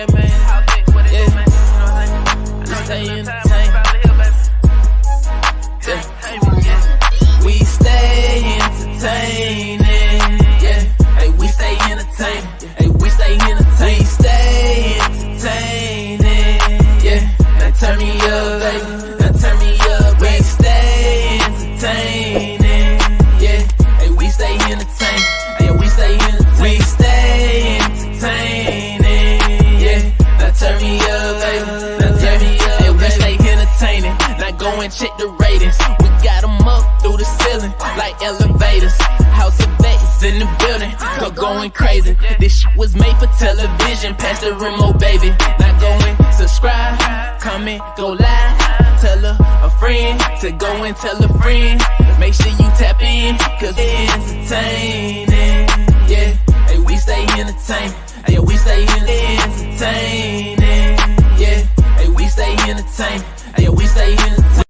yeah, man. Yeah. We stay entertained. Yeah. We stay entertaining. Yeah. Hey, we stay entertaining. Hey, we stay entertaining. We stay entertaining. Yeah. Now turn me up, baby. Now turn me up, baby. We stay entertaining. Yeah. Hey, we stay entertaining. Hey, we stay entertaining. We stay entertaining. Yeah. Now turn me up, baby. Now turn me up, baby. We stay entertaining. Now go and check the ratings. We got them up through the ceiling like elevators. House of X in the building, go going crazy. This shit was made for television. Pass the remote, baby. Now go and subscribe, comment, go live. Tell a friend to go and tell a friend. Make sure you tap in, cause we entertaining. Yeah, hey, we stay entertaining. Hey, we stay entertaining. Yeah, hey, we stay entertaining. Hey, we stay entertaining.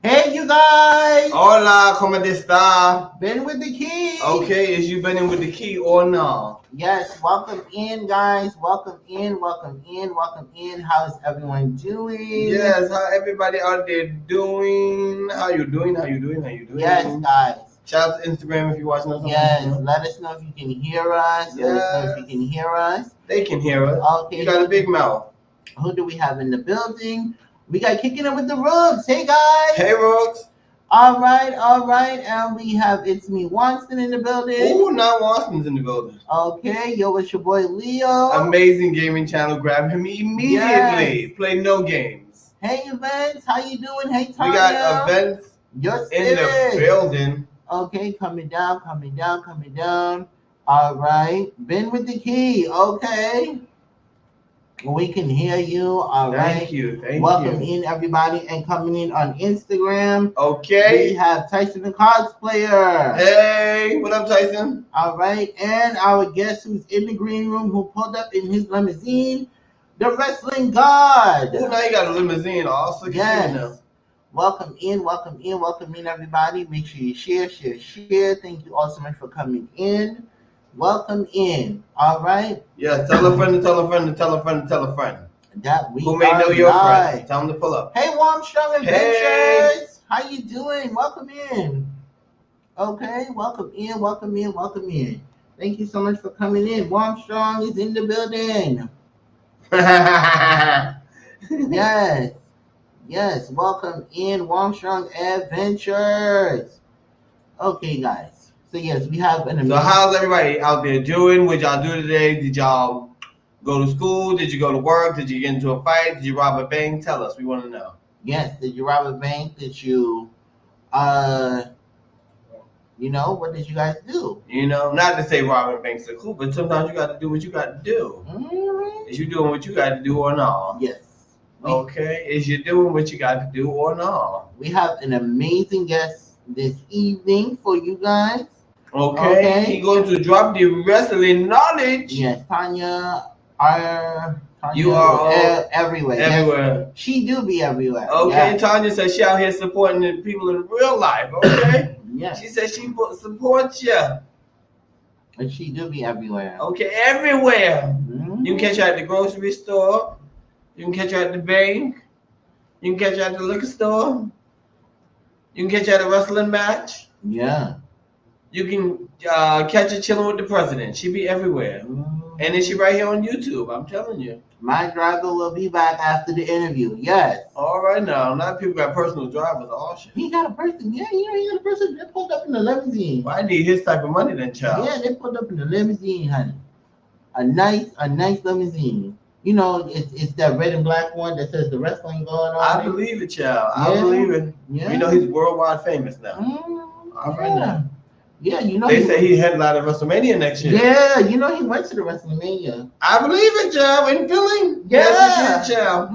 Hey, you guys! Hola, ¿cómo está? Ben with the key. Okay, is you been in with the key or no? Yes, welcome in, guys. Welcome in, welcome in, welcome in. How's everyone doing? Yes, how everybody out there doing? How you doing? How you doing? How you doing? Yes, guys. Shout out to Instagram if you're watching us. Yes, let us know if you can hear us. Yes. Let us know if you can hear us. They can hear us. Okay. You got a big mouth. Who do we have in the building? We got Kicking It with the Rooks. Hey, guys. Hey, Rooks. All right. And we have It's Me Watson in the building. Ooh, now Watson's in the building. Okay, yo, it's your boy Leo. Amazing gaming channel. Grab him immediately. Yes. Play no games. Hey, Events. How you doing? Hey, Tanya. We got events Yes, in the building. Okay, coming down. All right. Ben with the key. Okay. We can hear you. All right. Thank you. Welcome in, everybody, and coming in on Instagram. Okay. We have Tyson the Cards Player. Hey, what up, Tyson? All right. And our guest who's in the green room who pulled up in his limousine, the Wrestling God. Oh, now you got a limousine. Also, yes. Welcome in, everybody. Make sure you share. Thank you all so much for coming in. Welcome in. All right. Yeah, tell a friend to tell a friend to tell a friend to tell a friend. That we who may know your live. friends. Tell them to pull up. Hey, Warmstrong Adventures. Hey. How you doing? Welcome in. Okay, welcome in. Thank you so much for coming in. Warmstrong is in the building. Yes. Welcome in, Warmstrong Adventures. Okay, guys. So yes, we have an amazing. So how's everybody out there doing? What y'all do today? Did y'all go to school? Did you go to work? Did you get into a fight? Did you rob a bank? Tell us. We want to know. Yes. Did you rob a bank? Did you, what did you guys do? Not to say robbing banks are cool, but sometimes you got to do what you got to do. Mm-hmm. Is you doing what you got to do or not? Yes. Okay. Is you doing what you got to do or not? We have an amazing guest this evening for you guys. Okay. He's going to drop the wrestling knowledge. Yes, Tanya, you are everywhere. Everywhere. Yes, she do be everywhere. Okay, yes. Tanya says she out here supporting the people in real life. Okay. Yes. She says she supports you. And she do be everywhere. Okay, everywhere. Mm-hmm. You can catch her at the grocery store. You can catch her at the bank. You can catch her at the liquor store. You can catch her at a wrestling match. Yeah. You can catch her chilling with the president. She be everywhere. Mm-hmm. And then she right here on YouTube. I'm telling you. My driver will be back after the interview. Yes. All right now. Not people got personal drivers. Oh shit. He got a person. Yeah, he got a person. They pulled up in the limousine. Well, I need his type of money then, child. Yeah, they pulled up in the limousine, honey. A nice limousine. It's that red and black one that says the wrestling God on I believe it, child. Yeah. I believe it. Yeah. He's worldwide famous now. All right now. Yeah, They say he headlined at WrestleMania next year. Yeah, he went to the WrestleMania. I believe it, child. In Philly. Yeah. Yes, he did, child.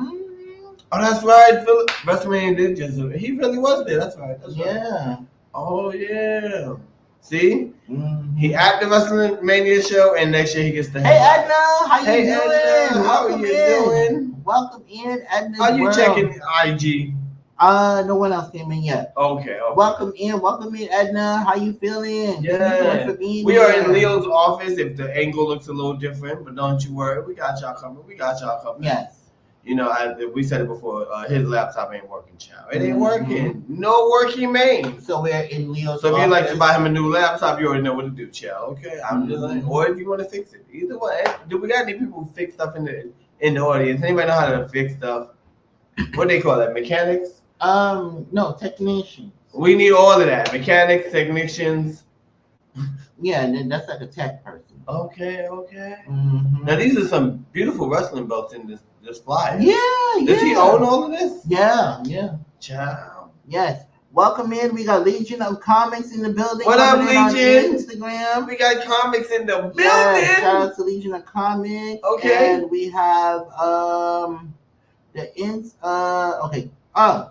Oh, that's right. Philly. WrestleMania did just. He really was there. That's right. Yeah. Right. Oh yeah. See, Mm-hmm. he at the WrestleMania show, and next year he gets the. Hey Edna, how you doing? Edna, how are you doing? Welcome in, Edna. Are you checking IG? No one else came in yet. Okay. Welcome in, Edna. How you feeling? Yeah. Thank you so much for being We here. are in Leo's office. If the angle looks a little different, but don't you worry, we got y'all covered. Yes. You know, we said it before. His laptop ain't working, child. It ain't Mhm. working. No working, man. So we're in Leo's So if office. you'd like to buy him a new laptop, you already know what to do, child. Okay, I'm just like, or if you want to fix it, either way. Do we got any people who fix stuff in the audience? Anybody know how to fix stuff? What they call that? Mechanics? No, technician. We need all of that. Mechanics, technicians. Yeah, and then that's like a tech person. Okay. Mm-hmm. Now these are some beautiful wrestling belts in this flyer. Yeah. Does he own all of this? Yeah. Child. Yes. Welcome in. We got Legion of Comics in the building. What up, Coming in on Legion? Instagram. We got comics in the building. Yes, shout out to Legion of Comics. Okay. And we have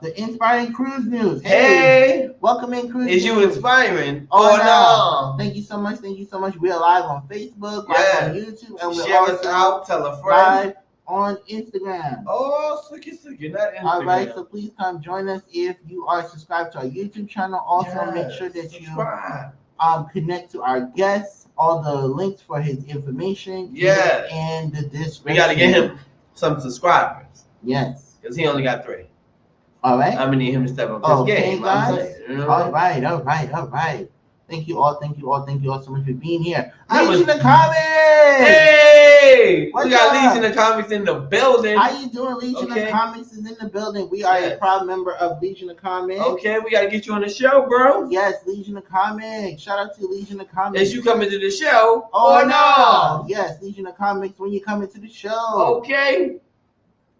the Inspiring Cruise News. Hey. Welcome in, Cruise Is you News. inspiring? Oh, no. Thank you so much. We're live on Facebook, live Yeah. on YouTube, and we're Share us also out. Tell a friend. live on Instagram. Oh, sucky, not Instagram. All right, so please come join us if you are subscribed to our YouTube channel. Also, make sure that subscribe. you connect to our guests. All the links for his information. Yes. And the description. We got to get him some subscribers. Yes. Because he only got 3. All right. I'm going to need him to step up his game. Guys. I'm saying, you know? All right. Thank you all so much for being here. I was- Legion of Comics! Hey! What's We got up? Legion of Comics in the building. How you doing? Legion Okay. of Comics is in the building. We are a Yes. proud member of Legion of Comics. Okay, we got to get you on the show, bro. Yes, Legion of Comics. Shout out to Legion of Comics. Is you coming to the show? Oh, or no. Yes, Legion of Comics when you come into the show. Okay.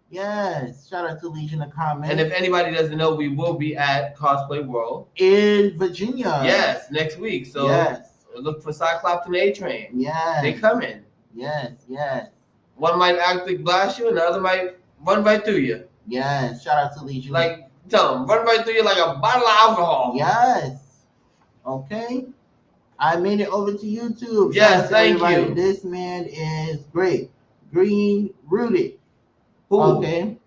Yes, shout out to Legion of Comics. And if anybody doesn't know, we will be at Cosplay World. In Virginia. Yes, next week. So yes. look for Cyclops and A-Train. Yes. They coming. Yes. One might actually blast you, and the other might run right through you. Yes. Shout out to Legion. Like, tell them, run right through you like a bottle of alcohol. Yes. Okay. I made it over to YouTube. Yes, Shout out to thank everybody. you. This man is great. Green Rooted. Who? Okay.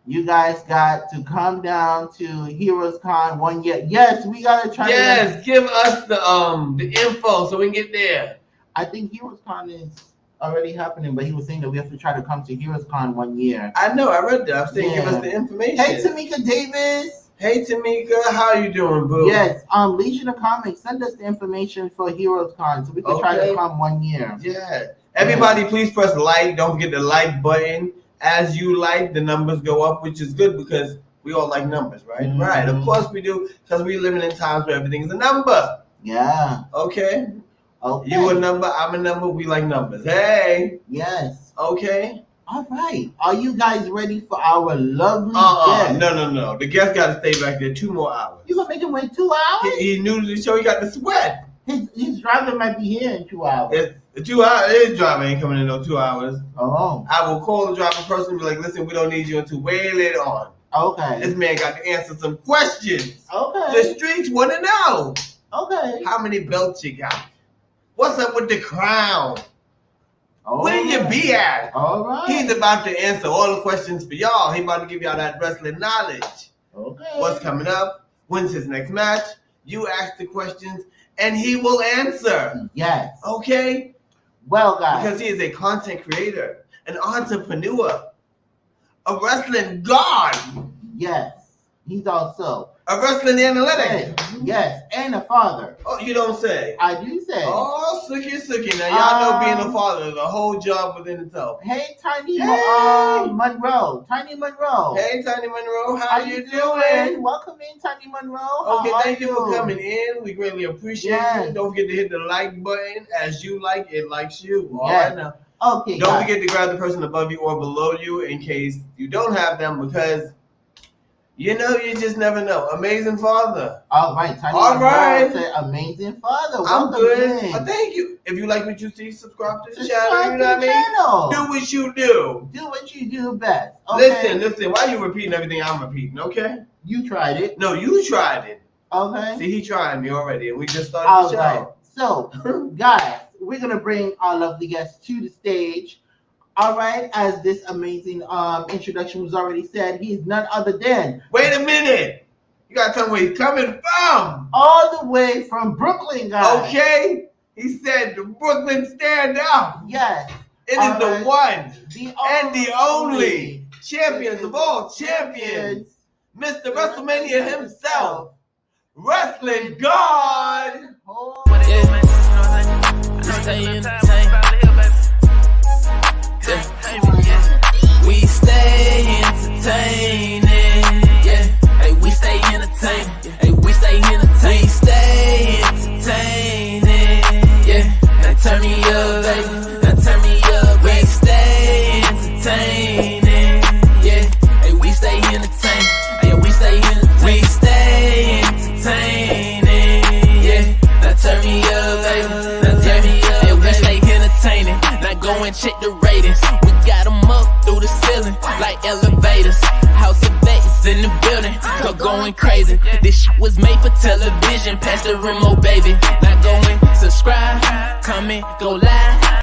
You guys got to come down to Heroes Con 1 year. Yes, we gotta try. Yes, give us the info so we can get there. I think Heroes Con is already happening, but he was saying that we have to try to come to Heroes Con 1 year. I know, I read that. I'm saying give Yeah. us the information. Hey, Tamika Davis. Hey, Tamika, how you doing, boo? Yes, Legion of Comics, send us the information for Heroes Con so we can try to come 1 year. Yeah. Everybody, please press like. Don't forget the like button. As you like, the numbers go up, which is good because we all like numbers, right? Mhm. Right. Of course we do, because we're living in times where everything's a number. Yeah. Okay. Okay. You a number, I'm a number, we like numbers. Hey. Yes. Okay. All right. Are you guys ready for our lovely guest? No. The guest got to stay back there 2 more hours. You gonna make him wait 2 hours? He new to the show, he got the sweat. His driver might be here in 2 hours. It's 2 hours. His driver ain't coming in no 2 hours. Oh. I will call the driver person and be like, listen, we don't need you until way later on. Okay. This man got to answer some questions. Okay. The streets want to know. Okay. How many belts you got? What's up with the crown? Where you be at? All right. He's about to answer all the questions for y'all. He about to give y'all that wrestling knowledge. Okay. What's coming up? When's his next match? You ask the questions, and he will answer. Yes. Okay? Well, guys. Because he is a content creator, an entrepreneur, a wrestling god, Yes. He's also a wrestling analytic. yes, and a father. Oh, you don't say. I do say. Oh, sucky. Now, y'all know being a father is a whole job within itself. Hey, Tiny Hey. Monroe. Tiny Monroe. Hey, Tiny Monroe, how you doing? doing? Welcome in, Tiny Monroe. Okay, How thank are you for coming in. We greatly appreciate Yes. you. Don't forget to hit the like button. As you like, it likes you. All Yes. right now. Okay, Don't guys. forget to grab the person above you or below you in case you don't have them, because you just never know. Amazing father. All right, Tiny All Monroe right. said, amazing father. I'm Welcome good. in. Oh, thank you. If you like what you see, subscribe to the Subscribe channel. to You know what I the mean? channel. Do what you do. Do what you do best. Okay? Listen. Why you repeating everything I'm repeating, okay? You tried it. No, you tried it. Okay. See, he tried me already, and we just started All the show. right. So, guys, we're going to bring our lovely guest to the stage. All right, as this amazing introduction was already said, he's none other than. Wait a minute. You gotta tell me where he's coming from. All the way from Brooklyn, guys. Okay. He said, Brooklyn, stand up. Yes. It is the one and the only champions of all champions, Mr. WrestleMania himself, Wrestling God. Oh. Stay entertained. We stay entertaining. Yeah. Hey, we stay entertaining. Hey, we stay entertaining. We stay entertaining. Yeah. Now turn me up, baby. Now turn me up. We stay entertaining. Yeah. Hey, we stay entertaining. Hey, we stay entertaining. We stay entertaining. Yeah. Now turn me up, baby. Now turn me up. Hey, we stay entertaining. Now go and check the ratings. We got them up through the ceiling like elevators. House of X in the building, go going crazy. This shit was made for television. Pass the remote, baby. Now go and subscribe, comment, go live.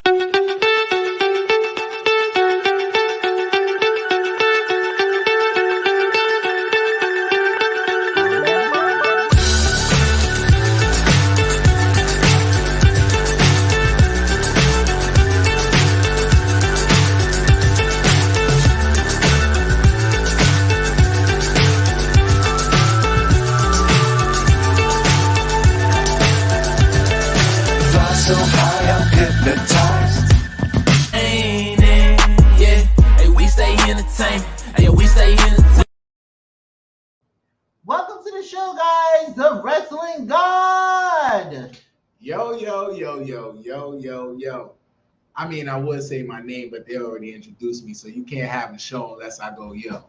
So high, I'm hypnotized. Ain't it? Yeah, hey, we stay entertained. Hey, we stay entertained. Welcome to the show, guys. The Wrestling God. Yo. I mean, I would say my name, but they already introduced me, so you can't have the show unless I go yo.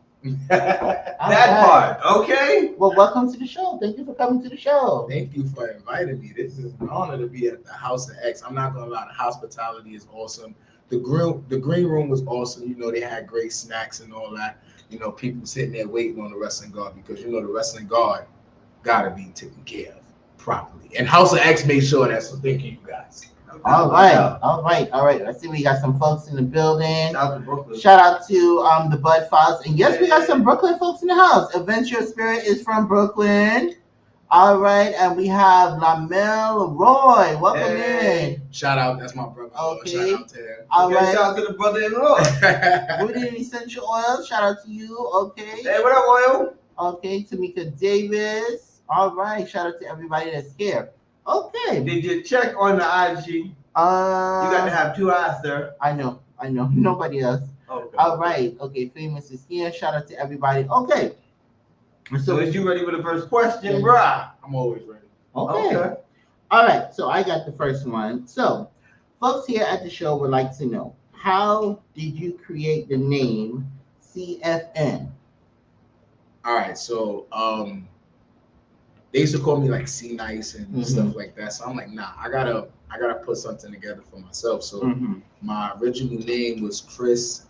That part, okay? Well, welcome to the show. Thank you for coming to the show. Thank you for inviting me. This is an honor to be at the House of X. I'm not gonna lie, the hospitality is awesome. The green room was awesome. You know, they had great snacks and all that. You know, people sitting there waiting on the Wrestling God because you know the Wrestling God gotta be taken care of properly. And House of X made sure that. So thank you, guys. All right. I see we got some folks in the building. Shout out to Brooklyn. Shout out to the Bud Files. And yes, we got some Brooklyn folks in the house. Adventure Spirit is from Brooklyn. All right, and we have Lamel Roy. Welcome in. Shout out, that's my brother. Okay. Shout out to him. All Okay, right. shout out to the brother-in-law. Rooted Essential Oil. Shout out to you. Okay. Hey, what up, Oil? Okay, Tamika Davis. All right. Shout out to everybody that's here. Okay. Did you check on the IG? You got to have 2 eyes, sir. I know. Nobody else. Okay. All right. Okay, Famous is here. Shout out to everybody. Okay. So is you ready for the first question, bruh? I'm always ready. Okay. All right. So I got the first one. So folks here at the show would like to know, how did you create the name CFN? All right, so they used to call me like C Nice and stuff like that. So I'm like, nah, I gotta put something together for myself. So my original name was Chris.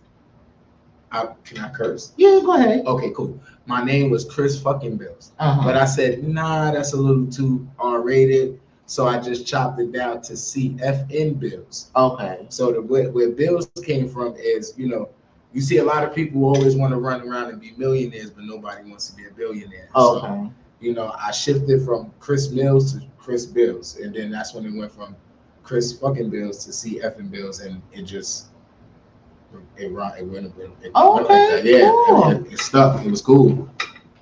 Can I curse? Yeah, go ahead. Okay, cool. My name was Chris fucking Bills, but I said, nah, that's a little too R-rated. So I just chopped it down to CFN Bills. Okay. So where Bills came from is, you know, you see a lot of people always want to run around and be millionaires, but nobody wants to be a billionaire. Okay. So, you know, I shifted from Chris Mills to Chris Bills, and then that's when it went from Chris fucking Bills to CFN Bills, and it just it went like that. Yeah, cool. it stuck. It was cool.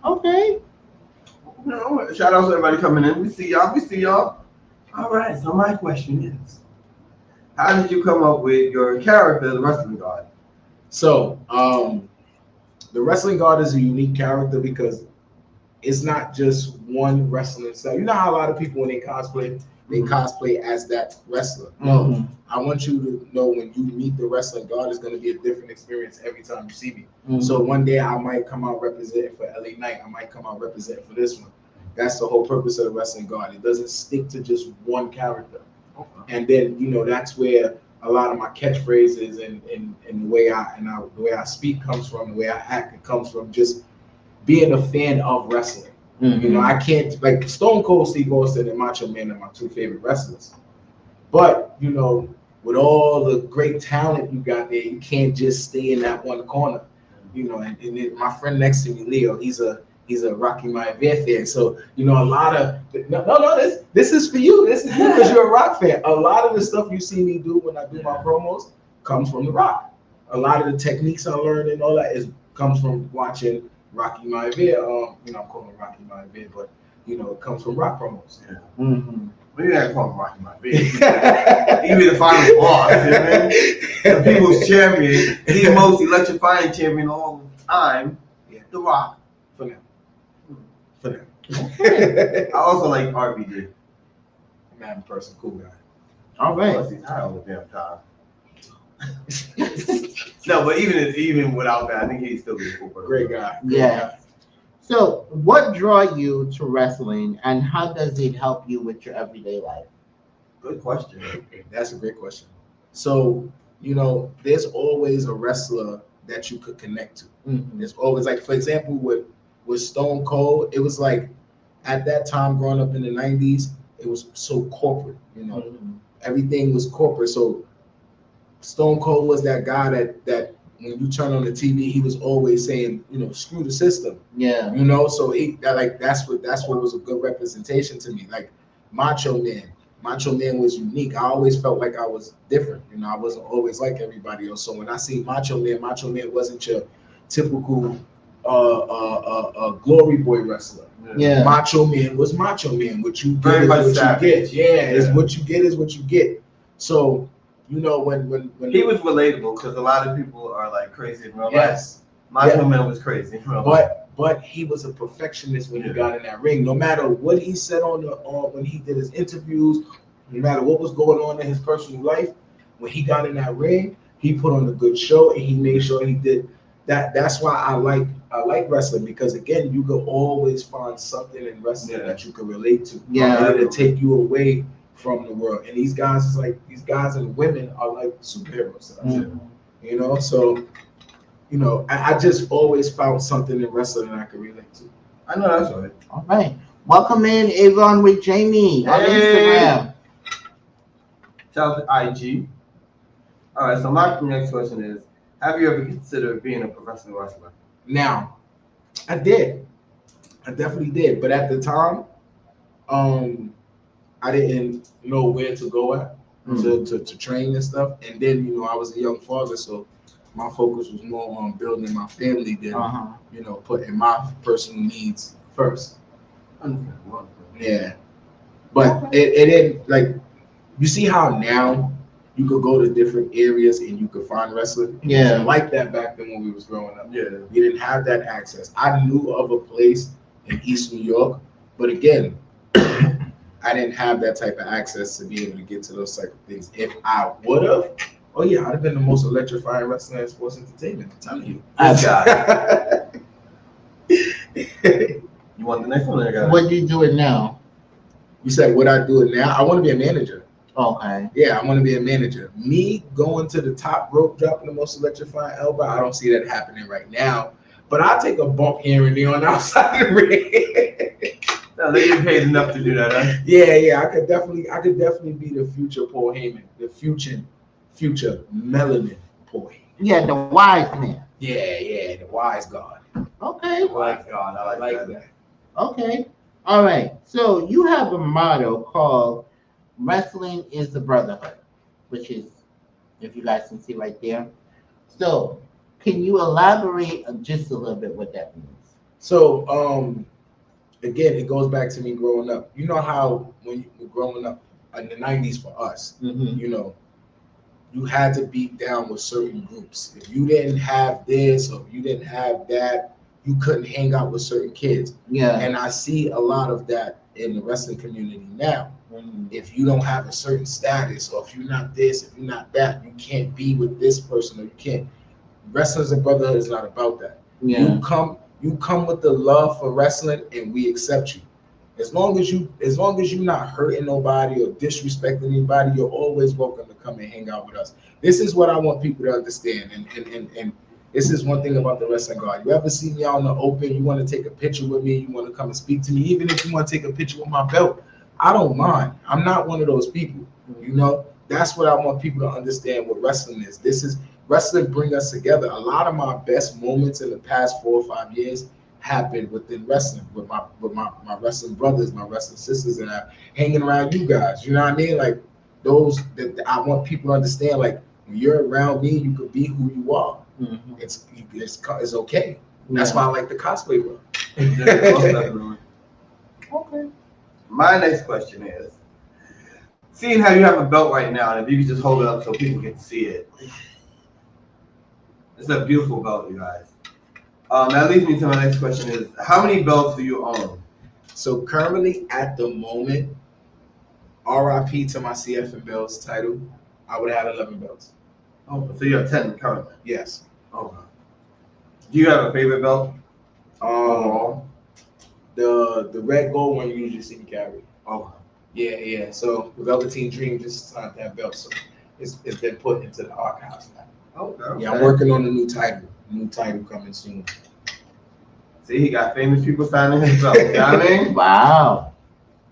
Okay. Shout out to everybody coming in. We see y'all. All right, so my question is, how did you come up with your character, the Wrestling God? So, the Wrestling God is a unique character because it's not just one wrestling style. You know how a lot of people, when they cosplay as that wrestler. No, I want you to know when you meet the Wrestling God, it's going to be a different experience every time you see me. So one day I might come out representing for LA Knight. I might come out representing for this one. That's the whole purpose of the Wrestling God. It doesn't stick to just one character. And then, you know, that's where a lot of my catchphrases and the way I speak comes from, the way I act, it comes from just being a fan of wrestling. You know, I can't, like, Stone Cold Steve Austin and Macho Man are my 2 favorite wrestlers. But, you know, with all the great talent you got there, you can't just stay in that one corner, you know. And then my friend next to me, Leo, he's a Rocky Maivia fan. So, you know, a lot of this is for you. This is because you're a Rock fan. A lot of the stuff you see me do when I do my promos comes from The Rock. A lot of the techniques I learned and all that comes from watching Rocky Maivia. You know, I'm calling him Rocky Maivia, but you know, it comes from Rock promos. Yeah. Mm-hmm. Well, you gotta call him Rocky Maivia. He be the final boss, you know what I mean? The people's champion. He's the most electrifying champion of all time. Yeah. The Rock. For now. For now. I also like RVD. Man, person, cool guy. All right. Plus, he's high all the damn time. No, but even without that, I think he's still a cool person. Great guy. Yeah. So, what draw you to wrestling, and how does it help you with your everyday life? Good question. That's a great question. So, you know, there's always a wrestler that you could connect to. Mm-hmm. There's always, like, for example, with Stone Cold, it was like, at that time, growing up in the 90s, it was so corporate, you know. Mm-hmm. Everything was corporate. So Stone Cold was that guy that when you turn on the TV, he was always saying, you know, screw the system. Yeah. You know, so that's what was a good representation to me. Like Macho Man was unique. I always felt like I was different. You know, I wasn't always like everybody else. So when I see Macho Man wasn't your typical glory boy wrestler. Yeah. Macho Man was Macho Man. What you get Very is much what savage. you get. Yeah, is what you get is what you get. So, you know, when He was relatable because a lot of people are like crazy in real life. yes, Macho Man was crazy in real life. but he was a perfectionist when he got in that ring. No matter what he said when he did his interviews, no matter what was going on in his personal life, when he got in that ring, he put on a good show and he made sure he did that. That's why I like wrestling, because again, you could always find something in wrestling that you can relate to. Yeah. And it'll take you away from the world. And these guys and women are like superheroes. Mm-hmm. You know, so you know, I just always found something in wrestling that I could relate to. I know that's right. All right. Welcome in Avon with Jamie on Instagram. Shout out to IG. All right, so my next question is, have you ever considered being a professional wrestler? Now, I definitely did, but at the time, I didn't know where to go at to train and stuff. And then, you know, I was a young father, so my focus was more on building my family than you know, putting my personal needs first. Yeah, but it didn't, like, you see how now you could go to different areas and you could find wrestling. It wasn't like that back then when we was growing up. Yeah. We didn't have that access. I knew of a place in East New York, but again, I didn't have that type of access to be able to get to those type of things. If I would have, oh yeah, I'd have been the most electrifying wrestler in sports entertainment. I'm telling you. You want the next one? Or I got it? What do you do it now? You said, would I do it now? I want to be a manager. Okay. Yeah, I want to be a manager. Me going to the top rope, dropping the most electrifying elbow, I don't see that happening right now. But I'll take a bump here and there on the outside of the ring. No, they get paid enough to do that, huh? Yeah, I could definitely be the future Paul Heyman, the future melanin Paul Heyman. Yeah, the wise man. Yeah, the wise God. Okay. Oh my God, I like that. Okay. All right. So you have a motto called "Wrestling is the Brotherhood," which is, if you guys can see right there. So, can you elaborate on just a little bit what that means? So, again, it goes back to me growing up. You know how when you were growing up in the 90s for us, you know, you had to beat down with certain groups. If you didn't have this or if you didn't have that, you couldn't hang out with certain kids. Yeah. And I see a lot of that in the wrestling community now. If you don't have a certain status, or if you're not this, if you're not that, you can't be with this person, or you can't. Wrestlers and Brotherhood is not about that. Yeah. You come with the love for wrestling, and we accept you. As long as you're not hurting nobody or disrespecting anybody, you're always welcome to come and hang out with us. This is what I want people to understand, and this is one thing about the Wrestling God. You ever see me out in the open, you want to take a picture with me, you want to come and speak to me, even if you want to take a picture with my belt, I don't mind. I'm not one of those people, you know. that's what I want people to understand what wrestling is. This is wrestling bring us together. A lot of my best moments in the past 4 or 5 years happened within wrestling with my wrestling brothers, my wrestling sisters, and I hanging around you guys. You know what I mean? Like those that I want people to understand. Like when you're around me, you could be who you are. Mm-hmm. It's okay. That's why I like the cosplay world. Okay. My next question is, seeing how you have a belt right now, and if you could just hold it up so people can see it. It's a beautiful belt, you guys. That leads me to my next question is, how many belts do you own? So currently at the moment, RIP to my CF and belts title, I would have 11 belts. Oh, so you have 10 currently? Yes. Okay. Do you have a favorite belt? The red gold one you usually see me carry. Okay. Yeah. So the Velveteen Dream just signed that belt, so it's been put into the archives now. Okay. Yeah, I'm working on a new title. New title coming soon. See, he got famous people signing his belt. You know what I mean? Wow.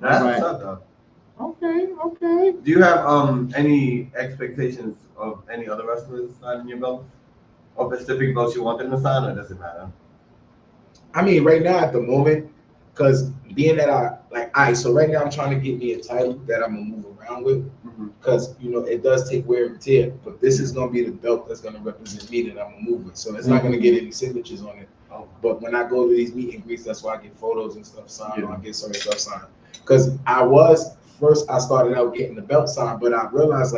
That's Right. what's up, though. Okay. Do you have any expectations of any other wrestlers signing your belt? Or specific belts you want them to sign, or does it matter? I mean, right now at the moment, because being that so right now I'm trying to get me a title that I'm gonna move around with, because it does take wear and tear. But this is gonna be the belt that's gonna represent me that I'm gonna move with. So it's not gonna get any signatures on it. But when I go to these meet and greets, that's why I get photos and stuff signed, or I get certain stuff signed. Because I started out getting the belt signed, but I realized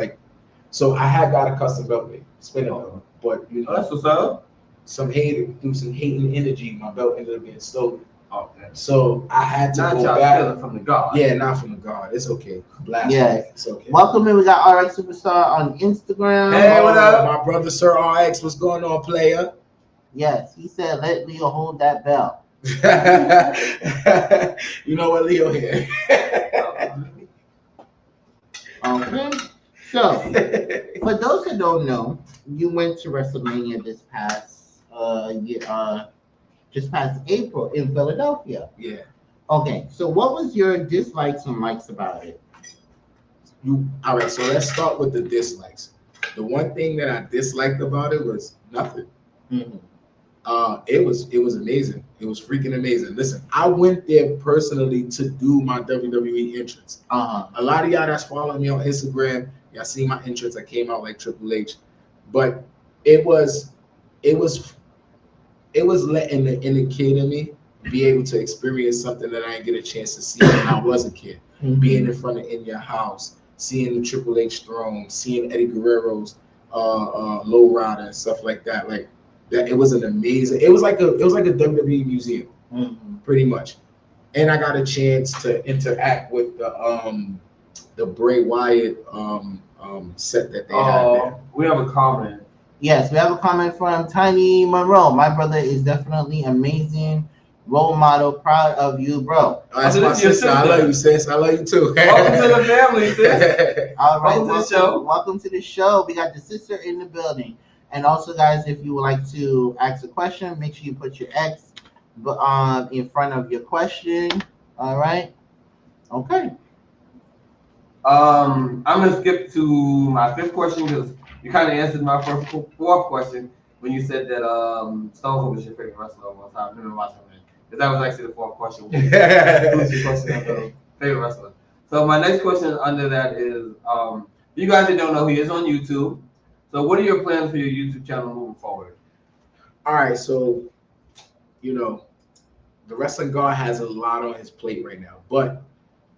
so I had got a custom belt made, spinning belt, but That's what's up. some hating energy, my belt ended up getting stolen. Okay. So I had to Not go y'all back. stealing from the God. Yeah, not from the guard. It's okay. Blast. Yes. It's okay. Welcome in. We got RX Superstar on Instagram. Hey, what up? My brother Sir RX, what's going on, player? Yes, he said, "Let Leo hold that belt." You know what, Leo here. Okay. So, for those that don't know, you went to WrestleMania this past April in Philadelphia. Yeah. Okay. So, what was your dislikes and likes about it? All right. So let's start with the dislikes. The one thing that I disliked about it was nothing. Mm-hmm. It was amazing. It was freaking amazing. Listen, I went there personally to do my WWE entrance. A lot of y'all that's following me on Instagram, y'all see my entrance. I came out like Triple H, but it was letting the inner kid in me be able to experience something that I didn't get a chance to see when I was a kid. Mm-hmm. Being in front of In Your House, seeing the Triple H throne, seeing Eddie Guerrero's low rider and stuff like that. Like that, it was an amazing. It was like a WWE museum, pretty much. And I got a chance to interact with the Bray Wyatt set that they had there. We have a comment. Yes, we have a comment from Tiny Monroe. My brother is definitely amazing role model. Proud of you, bro. Oh, that's my sister. I love you, sis. I love you too. Welcome to the family, sis. All right, Welcome to the show. Welcome to the show. We got the sister in the building. And also, guys, if you would like to ask a question, make sure you put your X in front of your question. All right. Okay. I'm gonna skip to my fifth question because you kind of answered my fourth question when you said that Stone Cold was your favorite wrestler of all time. Because that was actually the fourth question. Who's your question of the favorite wrestler? So my next question under that is, you guys that don't know, he is on YouTube. So what are your plans for your YouTube channel moving forward? All right, so the Wrestling God has a lot on his plate right now, but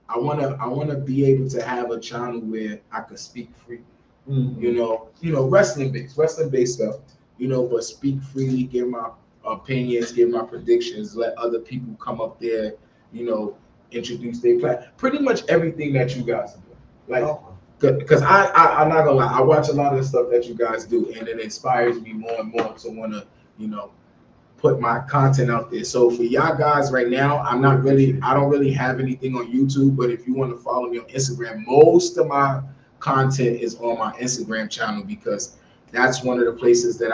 I wanna be able to have a channel where I could speak freely. Wrestling based stuff, but speak freely, give my opinions, give my predictions, let other people come up there, introduce their plan. Pretty much everything that you guys are doing. Because I'm not gonna lie, I watch a lot of the stuff that you guys do, and it inspires me more and more to want to, put my content out there. So for y'all guys right now, I don't really have anything on YouTube, but if you want to follow me on Instagram, most of my content is on my Instagram channel because that's one of the places that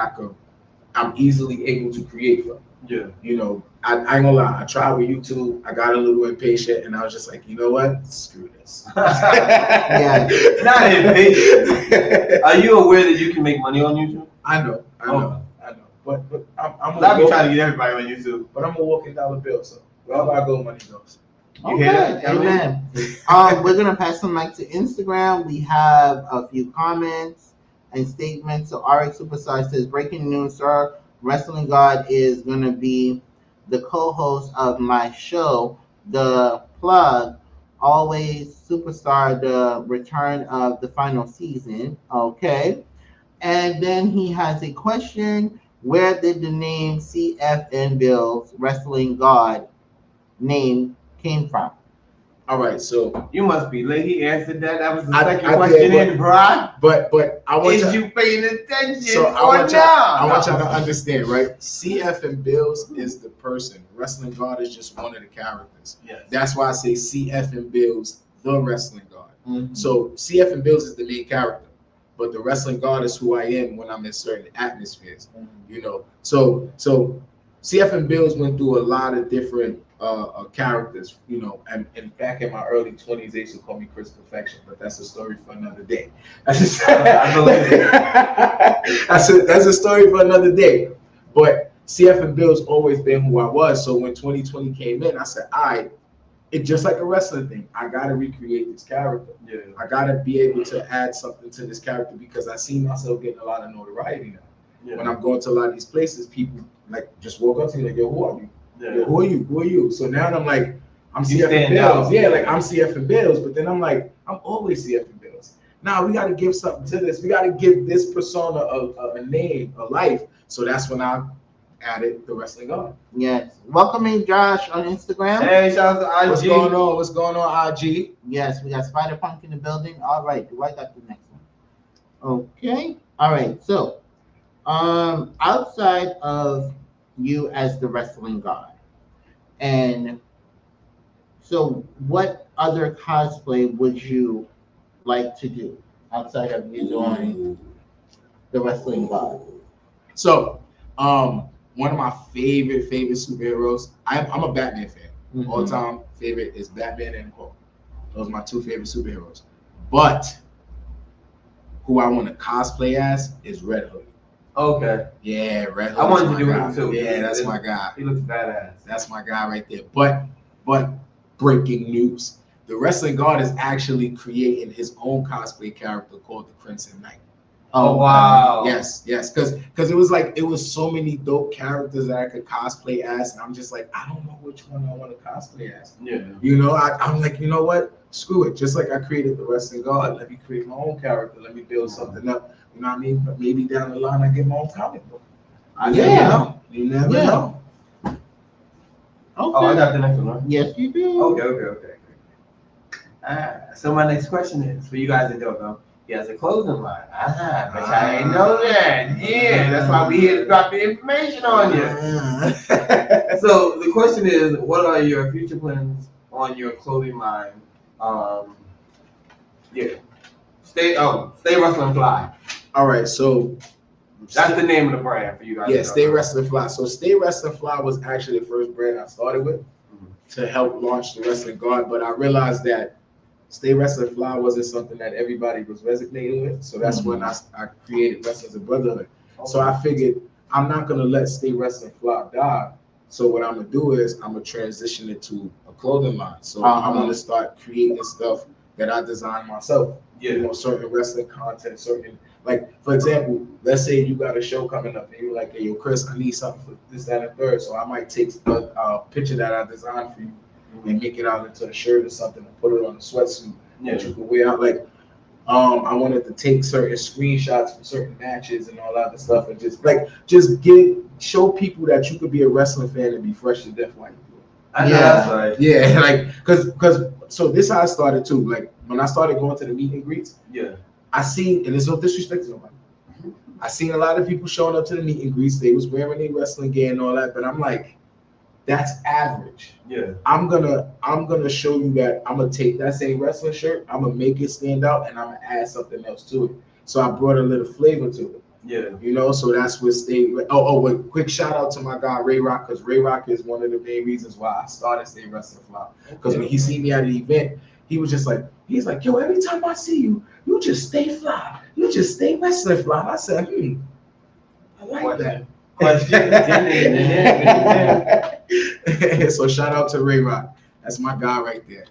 I'm easily able to create from. Yeah. You know, I ain't gonna lie. I tried with YouTube. I got a little impatient, and I was just like, you know what? Screw this. Yeah. Not impatient. Are you aware that you can make money on YouTube? I know. But I'm I be trying to get everybody on YouTube. But I'm a walking dollar bill, so wherever I go, money goes. You hear that? Amen. We're gonna pass the mic to Instagram. We have a few comments and statements. So RX Superstar says, "Breaking news, sir. Wrestling God is gonna be the co-host of my show, The Plug. Always Superstar, the return of the final season." Okay. And then he has a question. Where did the name CFN Bills, Wrestling God name came from? All right, so You must be late. He answered that. That was the I second did, question but- in, bro. but I want Is you. you paying attention So I or want not? y'all to understand, right? CF and Bills is the person. Wrestling God is just one of the characters. Yes. That's why I say CF and Bills, the Wrestling God. Mhm. So CF and Bills is the main character, but the Wrestling God is who I am when I'm in certain atmospheres. You know, so CF and Bills went through a lot of different characters, you know, and back in my early 20s, they used to call me Chris Perfection, but that's a story for another day. That's a story for another day. But CF and Bill's always been who I was. So when 2020 came in, I said, it's just like a wrestling thing. I gotta recreate this character. Yeah. I gotta be able to add something to this character because I see myself getting a lot of notoriety now. Yeah. When I'm going to a lot of these places, people like just walk up to me like, "Yo, who are you? Yeah. Yo, who are you? Who are you?" So now I'm like, I'm You CF and stand Bills. out. Yeah, like I'm CF and Bills, but then I'm like, I'm always CF and Bills. Now we got to give something to this. We got to give this persona a name, a life. So that's when I added the Wrestling God. Yes. Welcoming Josh on Instagram. Hey, shout out to IG. What's going on? What's going on, IG? Yes, we got Spider Punk in the building. All right, do I got the next one? Okay. All right. So, outside of you as the Wrestling God, and so what other cosplay would you like to do outside of you doing the Wrestling God? So, one of my favorite superheroes. I'm a Batman fan. Mhm. All time favorite is Batman and Hulk. Those are my two favorite superheroes. But who I want to cosplay as is Red Hood. Okay. Yeah, Red Hood. I wanted is to do my it guy. too. Yeah, that's my guy. He looks badass. That's my guy right there. But breaking news. The Wrestling God is actually creating his own cosplay character called the Crimson Knight. Oh, wow. Yes, because it was so many dope characters that I could cosplay as, and I'm just like, I don't know which one I want to cosplay as. Yeah. You know, I'm like, you know what? Screw it. Just like I created the Wrestling God, let me create my own character. Let me build something up. You know what I mean? But maybe down the line I get my own comic book. I never know. You never know. Okay. Oh, I got the next one, right? Yes, you do. Okay. So my next question is, for you guys that don't know, he has a clothing line. But I ain't know that. Yeah, that's why we here to drop the information on you. So the question is, what are your future plans on your clothing line? Stay Wrestling Fly. All right, so That's the name of the brand for you guys. yeah, Stay Wrestling Fly. So Stay Wrestling Fly was actually the first brand I started with to help launch the Wrestling God, but I realized that Stay Wrestling Fly wasn't something that everybody was resonating with. So that's when I created Wrestling's Brotherhood. So I figured I'm not gonna let Stay Wrestling Fly die. So what I'm gonna do is I'm gonna transition it to a clothing line. So I want to start creating stuff that I design myself. You know, certain wrestling content, certain, like, for example, let's say you got a show coming up and you're like, hey, yo, Chris, I need something for this, that, and third. So I might take a picture that I designed for you and make it out into a shirt or something and put it on a sweatsuit that you can wear out. Like, I wanted to take certain screenshots from certain matches and all that other stuff and show people that you could be a wrestling fan and be fresh to death like you. I know that's right. Yeah, like, cause so this how I started too. Like when I started going to the meet and greets, I seen, and there's no disrespect to nobody, I seen a lot of people showing up to the meet and greets. They was wearing their wrestling gear and all that, but I'm like, that's average. Yeah. I'm gonna show you that I'm gonna take that same wrestling shirt, I'm gonna make it stand out, and I'm gonna add something else to it. So I brought a little flavor to it. Yeah. You know, so that's what stayed. But quick shout out to my guy Ray Rock, because Ray Rock is one of the main reasons why I started Stay Wrestling Fly. Because when he seen me at an event, he was just like, yo, every time I see you, you just stay fly. You just stay wrestling fly. And I said, I like that. Question. So shout out to Ray Rock. That's my guy right there.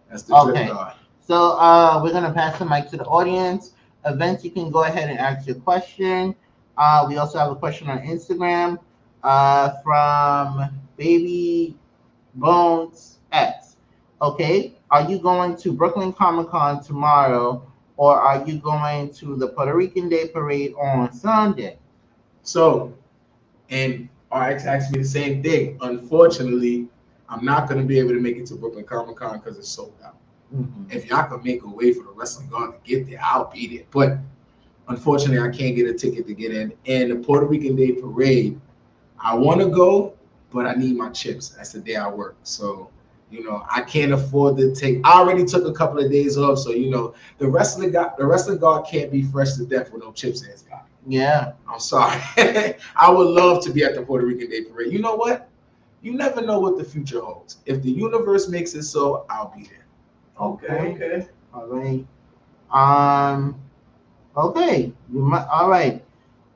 That's the Okay. drip guy. So we're gonna pass the mic to the audience. Events, you can go ahead and ask your question. We also have a question on Instagram from Baby Bones X. Okay, are you going to Brooklyn Comic Con tomorrow, or are you going to the Puerto Rican Day Parade on Sunday? So, and RX asked me the same thing. Unfortunately, I'm not going to be able to make it to Brooklyn Comic Con because it's sold out. Mm-hmm. If y'all can make a way for the Wrestling God to get there, I'll be there. But unfortunately, I can't get a ticket to get in. And the Puerto Rican Day Parade, I want to go, but I need my chips. That's the day I work. So, you know, I can't afford to take. I already took a couple of days off. So, you know, the Wrestling God can't be fresh to death with no chips in his pocket. Yeah. I'm sorry. I would love to be at the Puerto Rican Day Parade. You know what? You never know what the future holds. If the universe makes it so, I'll be there. Okay. All right. Okay. All right.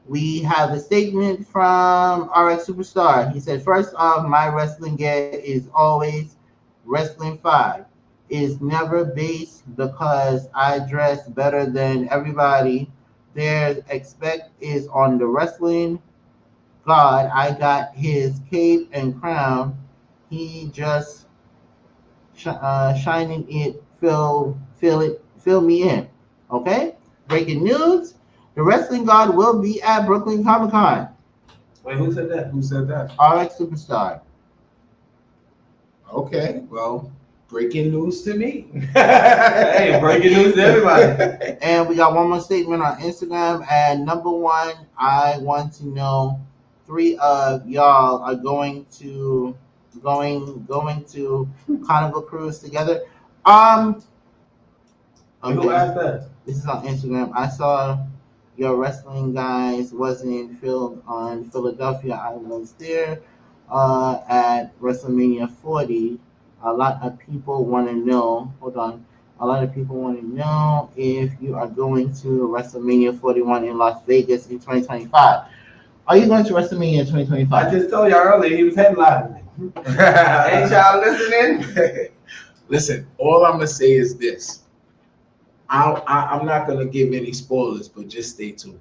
We have a statement from RX Superstar. He said, first off, my wrestling gear is always Wrestling 5. It's never base because I dress better than everybody. Their expect is on the Wrestling God. I got his cape and crown. He just shining it, fill me in. Okay? Breaking news. The Wrestling God will be at Brooklyn Comic Con. Wait, who said that? Who said that? RX Superstar. Okay, well, breaking news to me. Hey, breaking news to everybody. And we got one more statement on Instagram. And number one, I want to know 3 of y'all are going to Carnival Cruise together. Who Okay. asked that? This is on Instagram. I saw your wrestling guys wasn't filmed on Philadelphia. I was there at WrestleMania 40. A lot of people want to know. Hold on. A lot of people want to know if you are going to WrestleMania 41 in Las Vegas in 2025. Are you going to WrestleMania in 2025? I just told y'all earlier he was headlining. Ain't y'all listening? Listen, all I'm gonna say is this. I'm not gonna give any spoilers, but just stay tuned.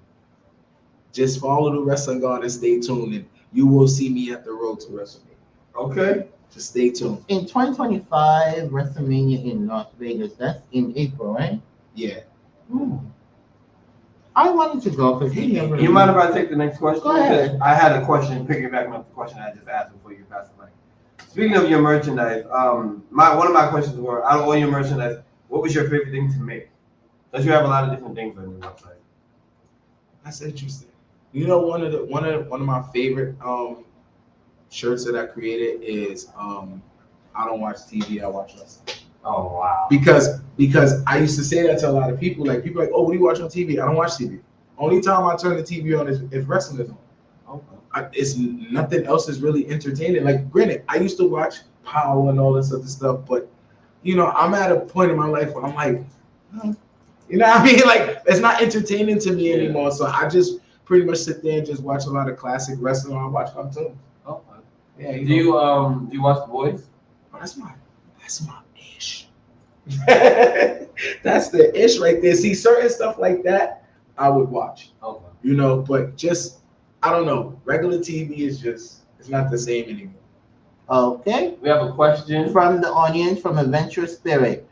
Just follow the Wrestling God and stay tuned, and you will see me at the road to WrestleMania. Okay. Just stay tuned. In 2025, WrestleMania in Las Vegas. That's in April, right? Yeah. I wanted to go because we never. You mind if I take the next question? Go ahead. I had a question, piggybacking off the question I just asked before you passed the mic. Speaking of your merchandise, one of my questions were, out of all your merchandise, what was your favorite thing to make? Because you have a lot of different things on your website. That's interesting. You know, one of my favorite shirts that I created is I don't watch TV, I watch wrestling. Oh wow. Because I used to say that to a lot of people. Like people are like, oh, what do you watch on TV? I don't watch TV. Only time I turn the TV on is wrestling is on. Okay. It's nothing else is really entertaining. Like granted, I used to watch Power and all this other stuff, but you know, I'm at a point in my life where I'm like, you know what I mean? Like it's not entertaining to me anymore. So I just pretty much sit there and just watch a lot of classic wrestling. I watch cartoons. Okay. Yeah. Do you watch The Boys? Oh, that's my ish. That's the ish right there. See, certain stuff like that, I would watch. Okay. You know, but just I don't know. Regular TV is just it's not the same anymore. Okay. We have a question From the audience, from Adventure Spirit.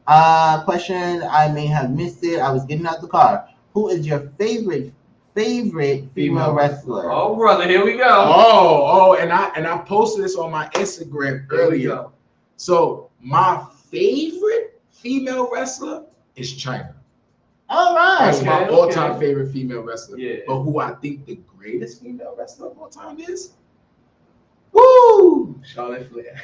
Question, I may have missed it. I was getting out the car. Who is your favorite female wrestler? Oh brother, here we go. Oh, and I posted this on my Instagram earlier. So my favorite female wrestler is Chyna. All right. That's my all-time favorite female wrestler. Yeah. But who I think the greatest female wrestler of all time is? Woo! Charlotte Flair.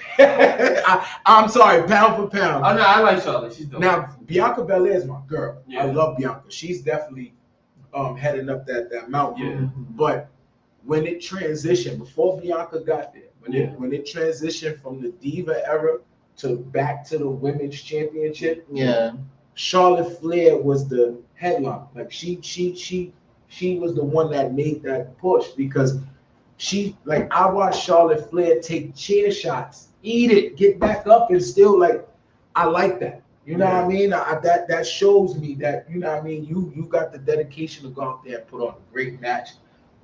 I'm sorry, pound for pound. Oh no, I like Charlotte. She's dope. Now, Bianca Belair is my girl. Yeah. I love Bianca. She's definitely heading up that mountain. Yeah. But when it transitioned, before Bianca got there, Yeah. when it transitioned from the Diva era to back to the women's championship, Yeah. Charlotte Flair was the headline. Like she was the one that made that push because I watched Charlotte Flair take chair shots, eat it, get back up, and still I like that. You know what I mean? That shows me that, you know what I mean, you got the dedication to go out there and put on a great match,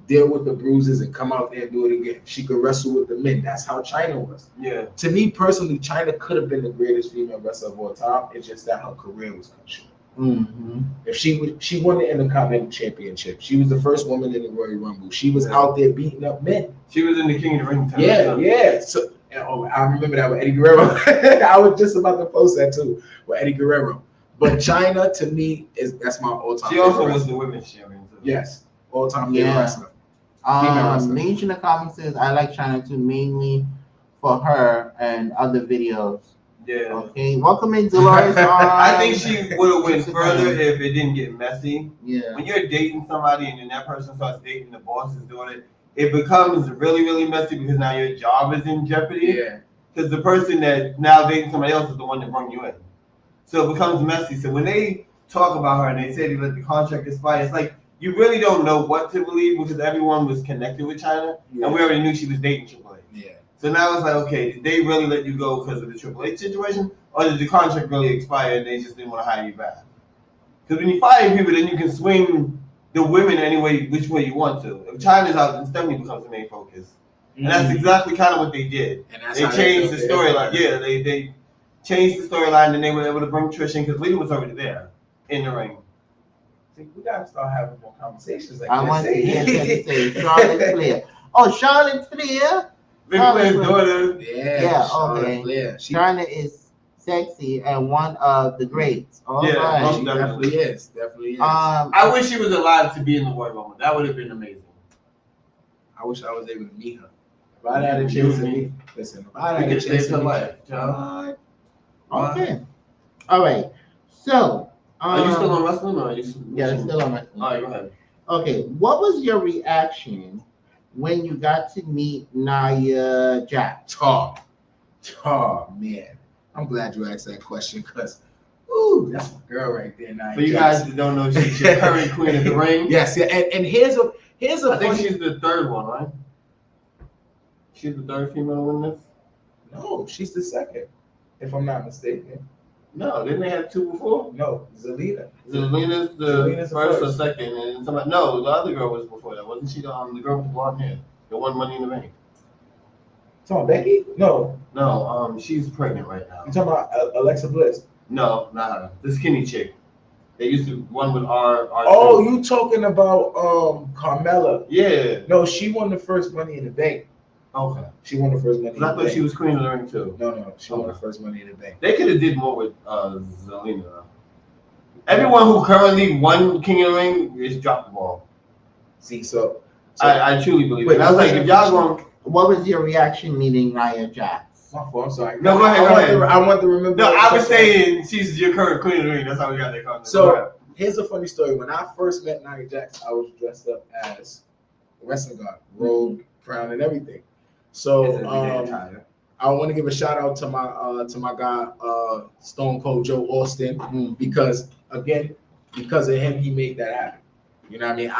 deal with the bruises, and come out there and do it again. She could wrestle with the men. That's how China was. Yeah. To me personally, China could have been the greatest female wrestler of all time. It's just that her career was cut short. Mm-hmm. If she won the Intercontinental Championship, she was the first woman in the Royal Rumble. She was out there beating up men. She was in the King of the Ring. Yeah. So I remember that with Eddie Guerrero. I was just about to post that too with Eddie Guerrero. But China, to me, that's my all-time. She also was the women's champion too. Yes, all-time favorite wrestler. Nation of Comics says I like China too, mainly for her and other videos. Yeah. Okay, welcome in, Dolores. I think she would have went further if it didn't get messy. Yeah. When you're dating somebody and then that person starts dating the boss's daughter, it becomes really, really messy because now your job is in jeopardy. Yeah. Because the person that now dating somebody else is the one that brought you in. So it becomes messy. So when they talk about her and they say they let the contract expire, it's like you really don't know what to believe because everyone was connected with China and we already knew she was dating Triple H. Yeah. So now it's like, okay, did they really let you go because of the Triple H situation, or did the contract really expire and they just didn't want to hire you back? Because when you fire people, then you can swing the women any way, which way you want to. If China's out, then Stephanie becomes the main focus. And that's exactly kind of what they did. And that's They how changed the built storyline. everybody. Yeah, they changed the storyline, and they were able to bring Trish in because Lita was already there in the ring. See, we gotta start having more conversations like I this. want to say Charlotte Flair. Oh, Charlotte Flair. Big Flair's daughter. Yeah, Charlotte okay. Flair. China is sexy and one of the greats. All Yeah, right. She definitely is. Definitely is. I wish she was alive to be in the Royal Rumble. That would have been amazing. I wish I was able to meet her. If I had a chance to meet, listen. If I We had a could chance save to her meet life, Joe. Okay. All right. So. Are you still on wrestling or are you? Yeah, it's still on my. All right, go ahead. Okay. What was your reaction when you got to meet Nia Jax? Oh man, I'm glad you asked that question because, ooh, that's my girl right there. Nia For you Jax. guys that don't know, she's your current queen of the ring. Yes, yeah, and here's a I think funny. she's the third one, right? She's the third female to win this? No, she's the second, if I'm not mistaken. No, didn't they have two before? No, Zelina. Zelina's the Zelina's the first or first. second, and somebody, no, the other girl was before that. Wasn't she the girl with the blonde hair? The one Money in the Bank? Talking about Becky? No, No, she's pregnant right now. you talking about Alexa Bliss? No, not her. The skinny chick. They used to one with R. Oh, you talking about Carmella? Yeah. No, she won the first Money in the Bank. Okay. She won the first Money in 'Cause the I thought Bank. she was queen of the ring too. No, she won the Okay. first Money in the Bank. They could have did more with Zelina. Though. Everyone who currently won King of the Ring is dropped the ball. See, so I truly believe Wait, it. I was like, if y'all going, What was your reaction meeting Nia Jax? my fault. I'm sorry. No, go ahead, I want to remember. no, I was saying she's your current queen of the ring. That's how we got that concept. So here's a funny story. When I first met Nia Jax, I was dressed up as a wrestling god, robe, crown, and everything. So I want to give a shout out to my guy Stone Cold Joe Austin because of him he made that happen. You know what I mean?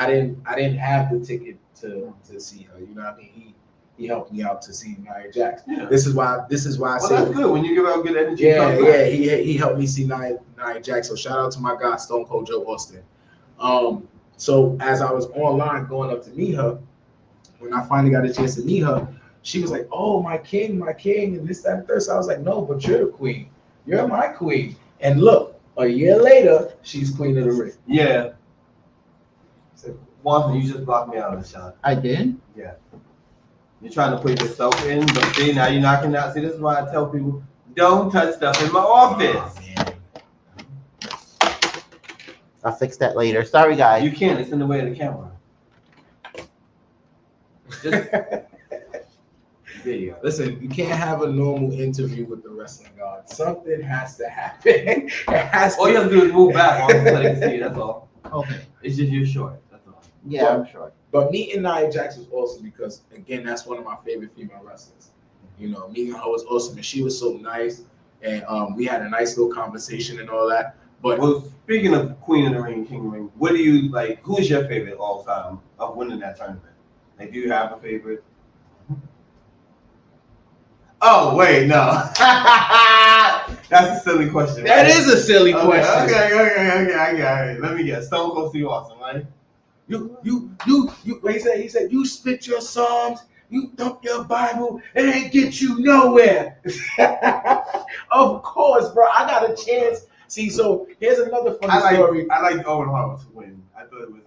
I didn't have the ticket to see her. You know what I mean? He helped me out to see Nia Jax. Yeah. This is why I Well, say that's good when you give out good energy. yeah, he helped me see Nia Jax. So shout out to my guy Stone Cold Joe Austin. So as I was online going up to meet her, when I finally got a chance to meet her, she was like, "Oh, my king," and this, that, and third. So I was like, "No, but you're the queen. You're my queen." And look, a year later, she's queen of the ring. Yeah. Watson, you just blocked me out of the shot. I did. You're trying to put yourself in, but see, now you're knocking out. See, this is why I tell people, don't touch stuff in my office. I'll fix that later. Sorry, guys. You can't. It's in the way of the camera. Just video. Listen, you can't have a normal interview with the wrestling god. Something has to happen. It has All to. you have to do is move back on so they can see. That's all. Okay. It's just you're short. That's all. Yeah, I'm sure. But meeting Nia Jax was awesome because, again, that's one of my favorite female wrestlers. You know, meeting her was awesome, and she was so nice, and we had a nice little conversation and all that. But Well, speaking of Queen of the Ring, King of the Ring, what do you like? Who's your favorite all time of winning that tournament? Like, do you have a favorite? Oh wait, no. That's a silly question. that is a silly Okay, question. Okay, I got it. Let me guess. Stone Cold Steve Austin, right? You. What he said, you spit your psalms, you dump your Bible, it ain't get you nowhere. Of course, bro. I got a chance. See, so here's another funny story. I like Owen Hart to win. I thought it was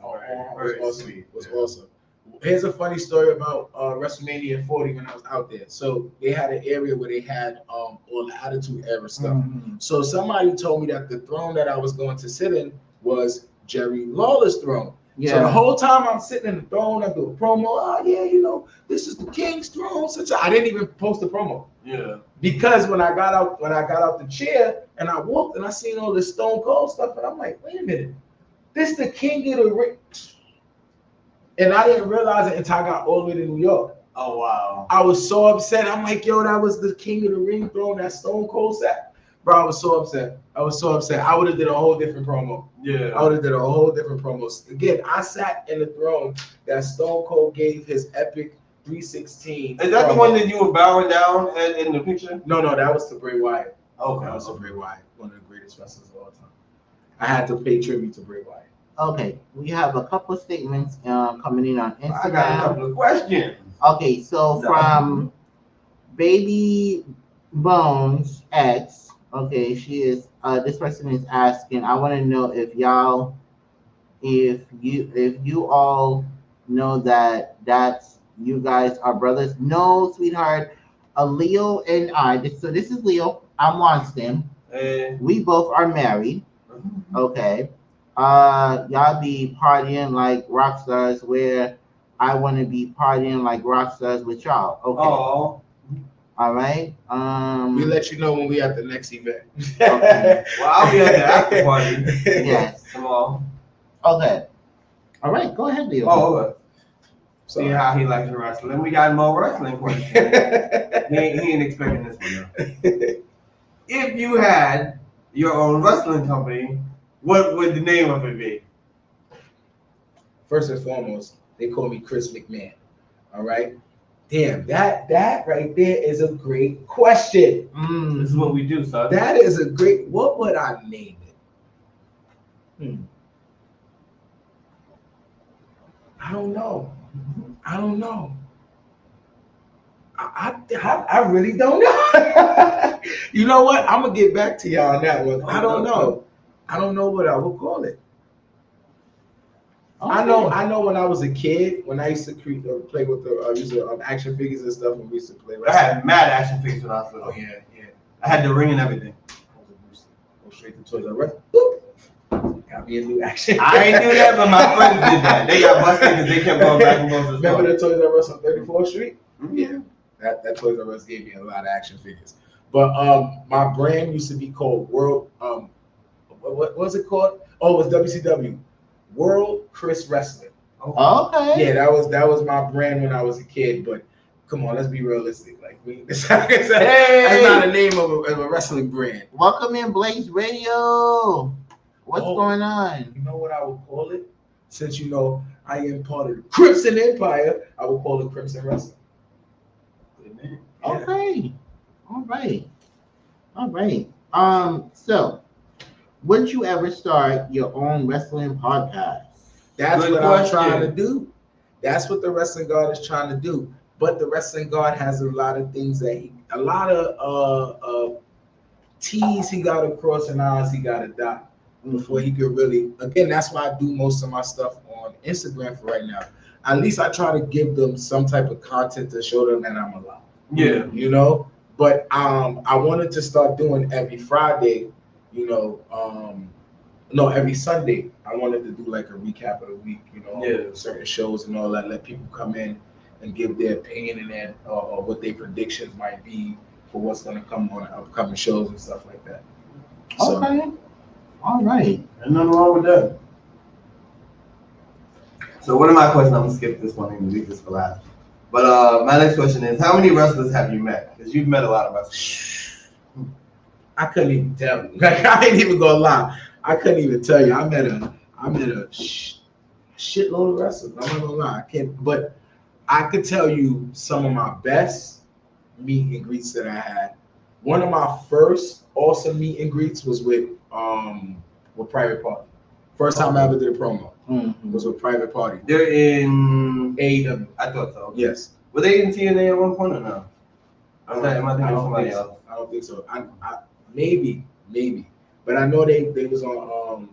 very awesome. sweet. It was awesome. Here's a funny story about WrestleMania 40 when I was out there. So they had an area where they had all the Attitude Era stuff. Mhm. So somebody told me that the throne that I was going to sit in was Jerry Lawler's throne. Yeah. So the whole time I'm sitting in the throne, I do a promo. Oh yeah, you know, this is the king's throne. I didn't even post a promo. Yeah. Because when I got out the chair and I walked and I seen all this Stone Cold stuff, and I'm like, wait a minute, this the king of the ring. And I didn't realize it until I got all the way to New York. Oh wow. I was so upset. I'm like, yo, that was the king of the ring throne that Stone Cold sat. Bro, I was so upset. I would have did a whole different promo. Yeah. I would have did a whole different promo. Again, I sat in the throne that Stone Cold gave his epic 316. Is that the one that you were bowing down in the picture? No, that was to Bray Wyatt. Okay. That was to Bray Wyatt, one of the greatest wrestlers of all time. I had to pay tribute to Bray Wyatt. Okay, we have a couple of statements coming in on Instagram. I got a couple of questions. Okay, so from Baby Bones X, okay, she is this person is asking, I want to know if you all know that's you guys are brothers. No, sweetheart. Leo and I, so this is Leo, I'm Wanston. We both are married. Okay. Y'all be partying like rock stars where I want to be partying like rock stars with y'all. Okay. Oh. All right. We let you know when we at the next event. Okay. Well, I'll be at the after party. Yes. Tomorrow. Okay. All right. Go ahead, Leo. Oh, okay. See how he likes to wrestle. And we got more wrestling questions. he ain't expecting this one though. If you had your own wrestling company, what would the name of it be? First and foremost, they call me Chris McMahon. All right. Damn, that right there is a great question. This is what we do, son. That is a great. What would I name it? I don't know. I really don't know. You know what? I'm gonna get back to y'all on that one. I don't know. I don't know what I would call it. Okay. I know when I was a kid, when I used to play with the action figures and stuff, and we used to play. I had mad action figures when I was little. Oh yeah. I had the ring and everything. Go straight to Toys R Us. Boop. Got me a new action. I ain't do that, but my friends did that. They got busted because they kept going back and forth to the store. Remember the Toys R Us on 34th Street? Mhm. Yeah. That Toys R Us gave me a lot of action figures. But my brand used to be called World. What was it called? Oh, it was WCW, World Chris Wrestling. Okay. Yeah, that was my brand when I was a kid. But come on, let's be realistic. Like that's not a name of a wrestling brand. Welcome in, Blaze Radio. What's Oh. going on? You know what I would call it? Since you know I am part of the Crimson Empire, I would call it Crimson Wrestling. Yeah. Okay. All right. So, would you ever start your own wrestling podcast? That's Good what question. I'm trying to do. That's what the Wrestling God is trying to do. But the Wrestling God has a lot of things a lot of T's he got to cross and I's he got to dot before he could really. Again, that's why I do most of my stuff on Instagram for right now. At least I try to give them some type of content to show them that I'm alive. Yeah. You know. But I wanted to start doing every Friday. You know. No, every Sunday I wanted to do like a recap of the week, you know, Yeah. certain shows and all that. Let people come in and give their opinion and their or what their predictions might be for what's going to come on upcoming shows and stuff like that. So, Okay. All right. There's nothing wrong with that. So one of my questions, I'm gonna skip this one and leave this for last. But my next question is, how many wrestlers have you met? Because you've met a lot of wrestlers. I couldn't even tell you. Like, I ain't even gonna lie. I couldn't even tell you. I met a shitload of wrestlers. I'm not gonna lie. I can't. But I could tell you some of my best meet and greets that I had. One of my first awesome meet and greets was with Private Party. First time I ever did a promo was with Private Party. They're in AEW. I thought so. Yes. Were they in TNA at one point or no? Am I thinking of somebody else? I don't think so. I maybe, but I know they was on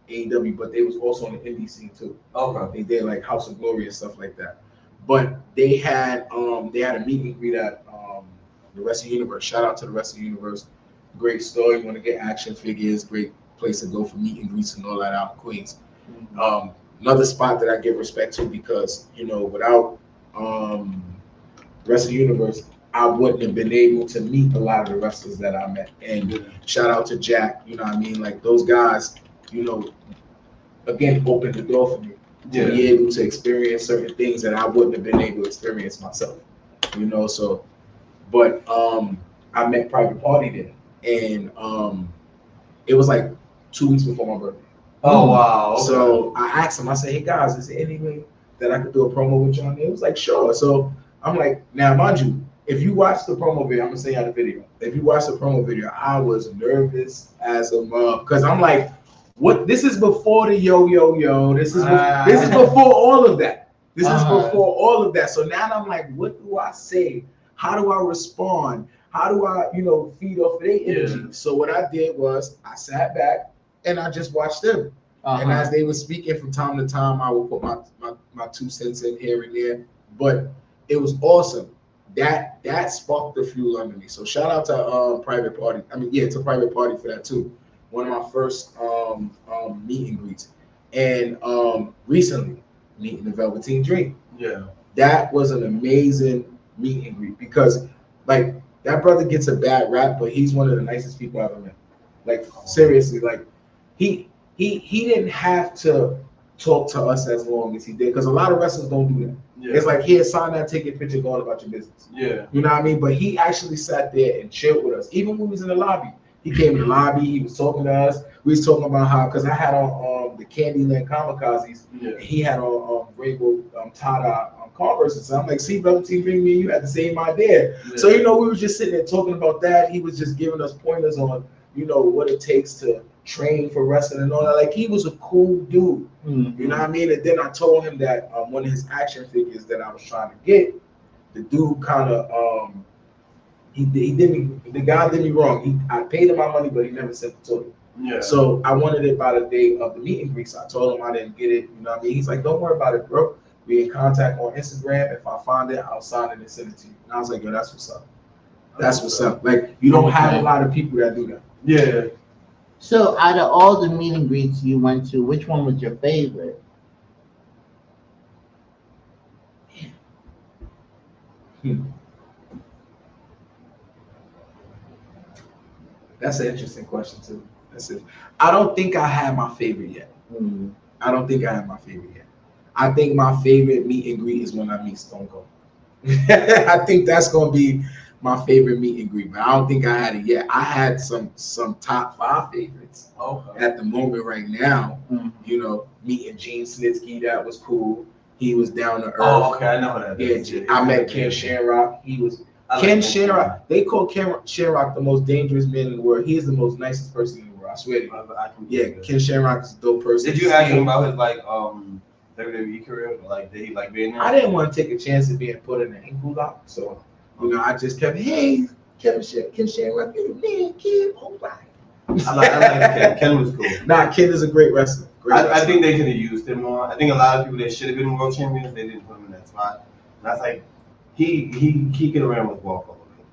AEW, but they was also on the indie scene too. Okay. They did like House of Glory and stuff like that. But they had a meet and greet at the Wrestling Universe. Shout out to the Wrestling Universe. Great store. You want to get action figures, great place to go for meet and greets and all that out in Queens. Another spot that I give respect to because, you know, without Wrestling Universe, I wouldn't have been able to meet a lot of the wrestlers that I met. And shout out to Jack, you know what I mean? Like those guys, you know, again, opened the door for me to be able to experience certain things that I wouldn't have been able to experience myself, you know? So, but I met Private Party there and it was like 2 weeks before my birthday. Oh, wow. Okay. So I asked him, I said, hey guys, is there any way that I could do a promo with you on there? It was like, sure. So I'm like, now mind you, if you watch the promo video, I'm gonna send you the video. If you watch the promo video, I was nervous as a mug because I'm like, what? This is before the yo. This is before all of that. This is before all of that. So now I'm like, what do I say? How do I respond? How do I, you know, feed off of their energy? So what I did was I sat back and I just watched them. And as they were speaking from time to time, I would put my 2 cents in here and there. But it was awesome. That sparked the fuel under me. So shout out to Private Party. I mean, yeah, to Private Party for that too. One of my first meet and greets. And recently, meeting the Velveteen Dream. Yeah. That was an amazing meet and greet because like that brother gets a bad rap, but he's one of the nicest people I've ever met. Like seriously, like he didn't have to talk to us as long as he did because a lot of wrestlers don't do that. Yeah. It's like, here, sign that ticket, picture, going about your business. Yeah. You know what I mean? But he actually sat there and chilled with us. Even when we was in the lobby, he came in the lobby, he was talking to us. We was talking about how, because I had on the Candyland Kamikazes, and he had on Rainbow Tada Converse. So I'm like, see, brother, T, me and you had the same idea. Yeah. So, you know, we were just sitting there talking about that. He was just giving us pointers on, you know, what it takes to train for wrestling and all that. Like, he was a cool dude. You know what I mean? And then I told him that one of his action figures that I was trying to get, the dude kind of he did me, the guy did me wrong. I paid him my money, but he never sent it to me. Yeah. So I wanted it by the day of the meet and greet. So I told him I didn't get it. You know what I mean? He's like, don't worry about it, bro. We in contact on Instagram. If I find it, I'll sign it and send it to you. And I was like, yo, that's what's up. That's what's up. Like, you don't have a lot of people that do that. Yeah. So out of all the meet and greets you went to, which one was your favorite? That's an interesting question too. That's it. I don't think I had my favorite yet. I don't think I have my favorite yet. I think my favorite meet and greet is when I meet Stone Cold. I think that's gonna be my favorite meet and greet, but I don't think I had it yet. I had some top 5 favorites at the moment right now. You know, meeting Gene Snitsky, that was cool. He was down to earth. Oh, okay, I know that. Yeah, I met Ken Shamrock. He was Ken Shamrock. They call Ken Shamrock the most dangerous man in the world. He is the most nicest person in the world. I swear to you. Yeah, Ken Shamrock is a dope person. Did you ask him about his like WWE career? Like, did he like being there? I didn't want to take a chance of being put in an ankle lock, so you know, I just kept, hey, Ken Shamrock, you the man, Ken, all right. I like Ken. Ken was cool. Nah, Ken is a great wrestler. I think they could have used him more. I think a lot of people that should have been world champions, they didn't put him in that spot. And that's like, he could have ran with Walk a little bit.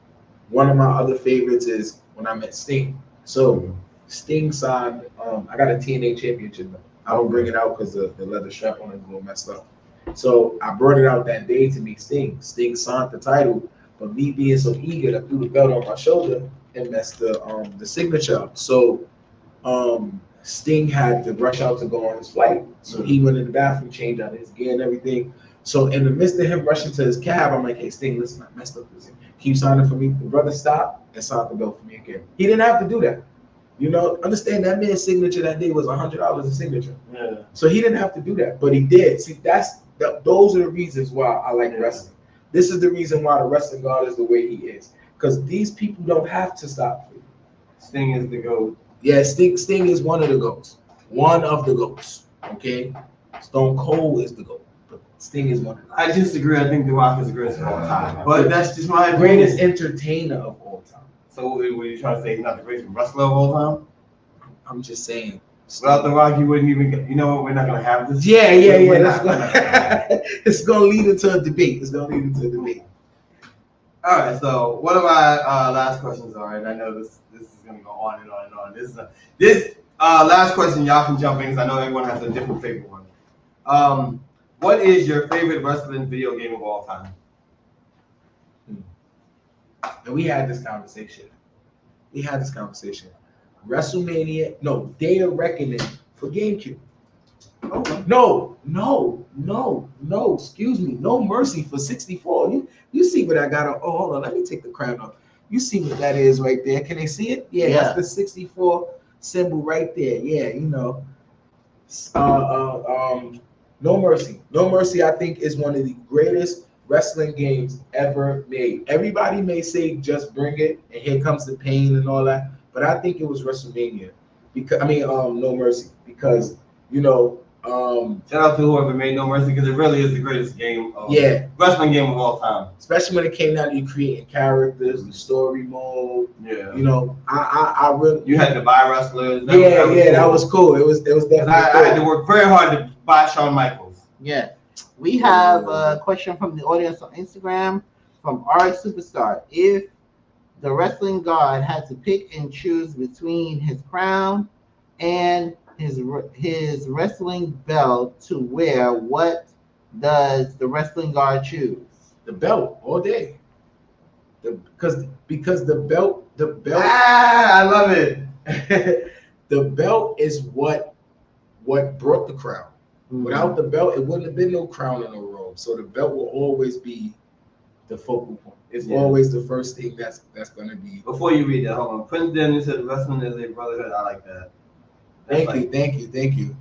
One of my other favorites is when I met Sting. So Sting signed, I got a TNA championship. I don't bring it out because the leather strap on it is a little messed up. So I brought it out that day to meet Sting. Sting signed the title, but me being so eager, I threw the belt on my shoulder and messed the signature up. So Sting had to rush out to go on his flight. So he went in the bathroom, changed out his gear and everything. So in the midst of him rushing to his cab, I'm like, hey, Sting, listen, I messed up this. Keep signing for me. The brother stopped and signed the belt for me again. He didn't have to do that. You know, understand that man's signature that day was $100 a signature. Yeah. So he didn't have to do that, but he did. See, those are the reasons why I like wrestling. This is the reason why the wrestling god is the way he is. Because these people don't have to stop for you. Sting is the GOAT. Yeah, Sting is one of the GOATs. One of the GOATs. Okay? Stone Cold is the GOAT. But Sting is one of the GOATs. I disagree. I think The Rock is the greatest of all time. But that's just my Greatest opinion. entertainer of all time. So what are you trying to say? He's not the greatest wrestler of all time? I'm just saying. Without The Rock, you wouldn't even get, you know what? We're not going to have this. Yeah. We're not. It's going to lead into a debate. All right, so one of my last questions are, and I know this is going to go on and on and on. This last question, y'all can jump in because I know everyone has a different favorite one. What is your favorite wrestling video game of all time? And we had this conversation. WrestleMania, no, Day of Reckoning for GameCube. Okay. No, excuse me. No Mercy for 64. You see what I got on? Oh, hold on. Let me take the crown off. You see what that is right there? Can they see it? Yeah. That's the 64 symbol right there. Yeah, you know. No Mercy. No Mercy, I think, is one of the greatest wrestling games ever made. Everybody may say Just Bring It and Here Comes the Pain and all that, but I think it was WrestleMania. No Mercy, because you know. Shout out to whoever made No Mercy because it really is the greatest game of wrestling game of all time. Especially when it came down to creating characters, the story mode. Yeah. You know, I really. You had to buy wrestlers. That was cool. It was definitely. I had to work very hard to buy Shawn Michaels. Yeah. We have a question from the audience on Instagram from RX Superstar. If the wrestling god had to pick and choose between his crown and his wrestling belt to wear, what does the wrestling god choose? The belt all day. Because the belt. I love it. The belt is what brought the crown. Mm-hmm. Without the belt, it wouldn't have been no crown and no robe. So the belt will always be the focal point. It's always the first thing that's gonna be. Before you read that, hold on. Prince Dennis said wrestling is a brotherhood. I like that. Thank you.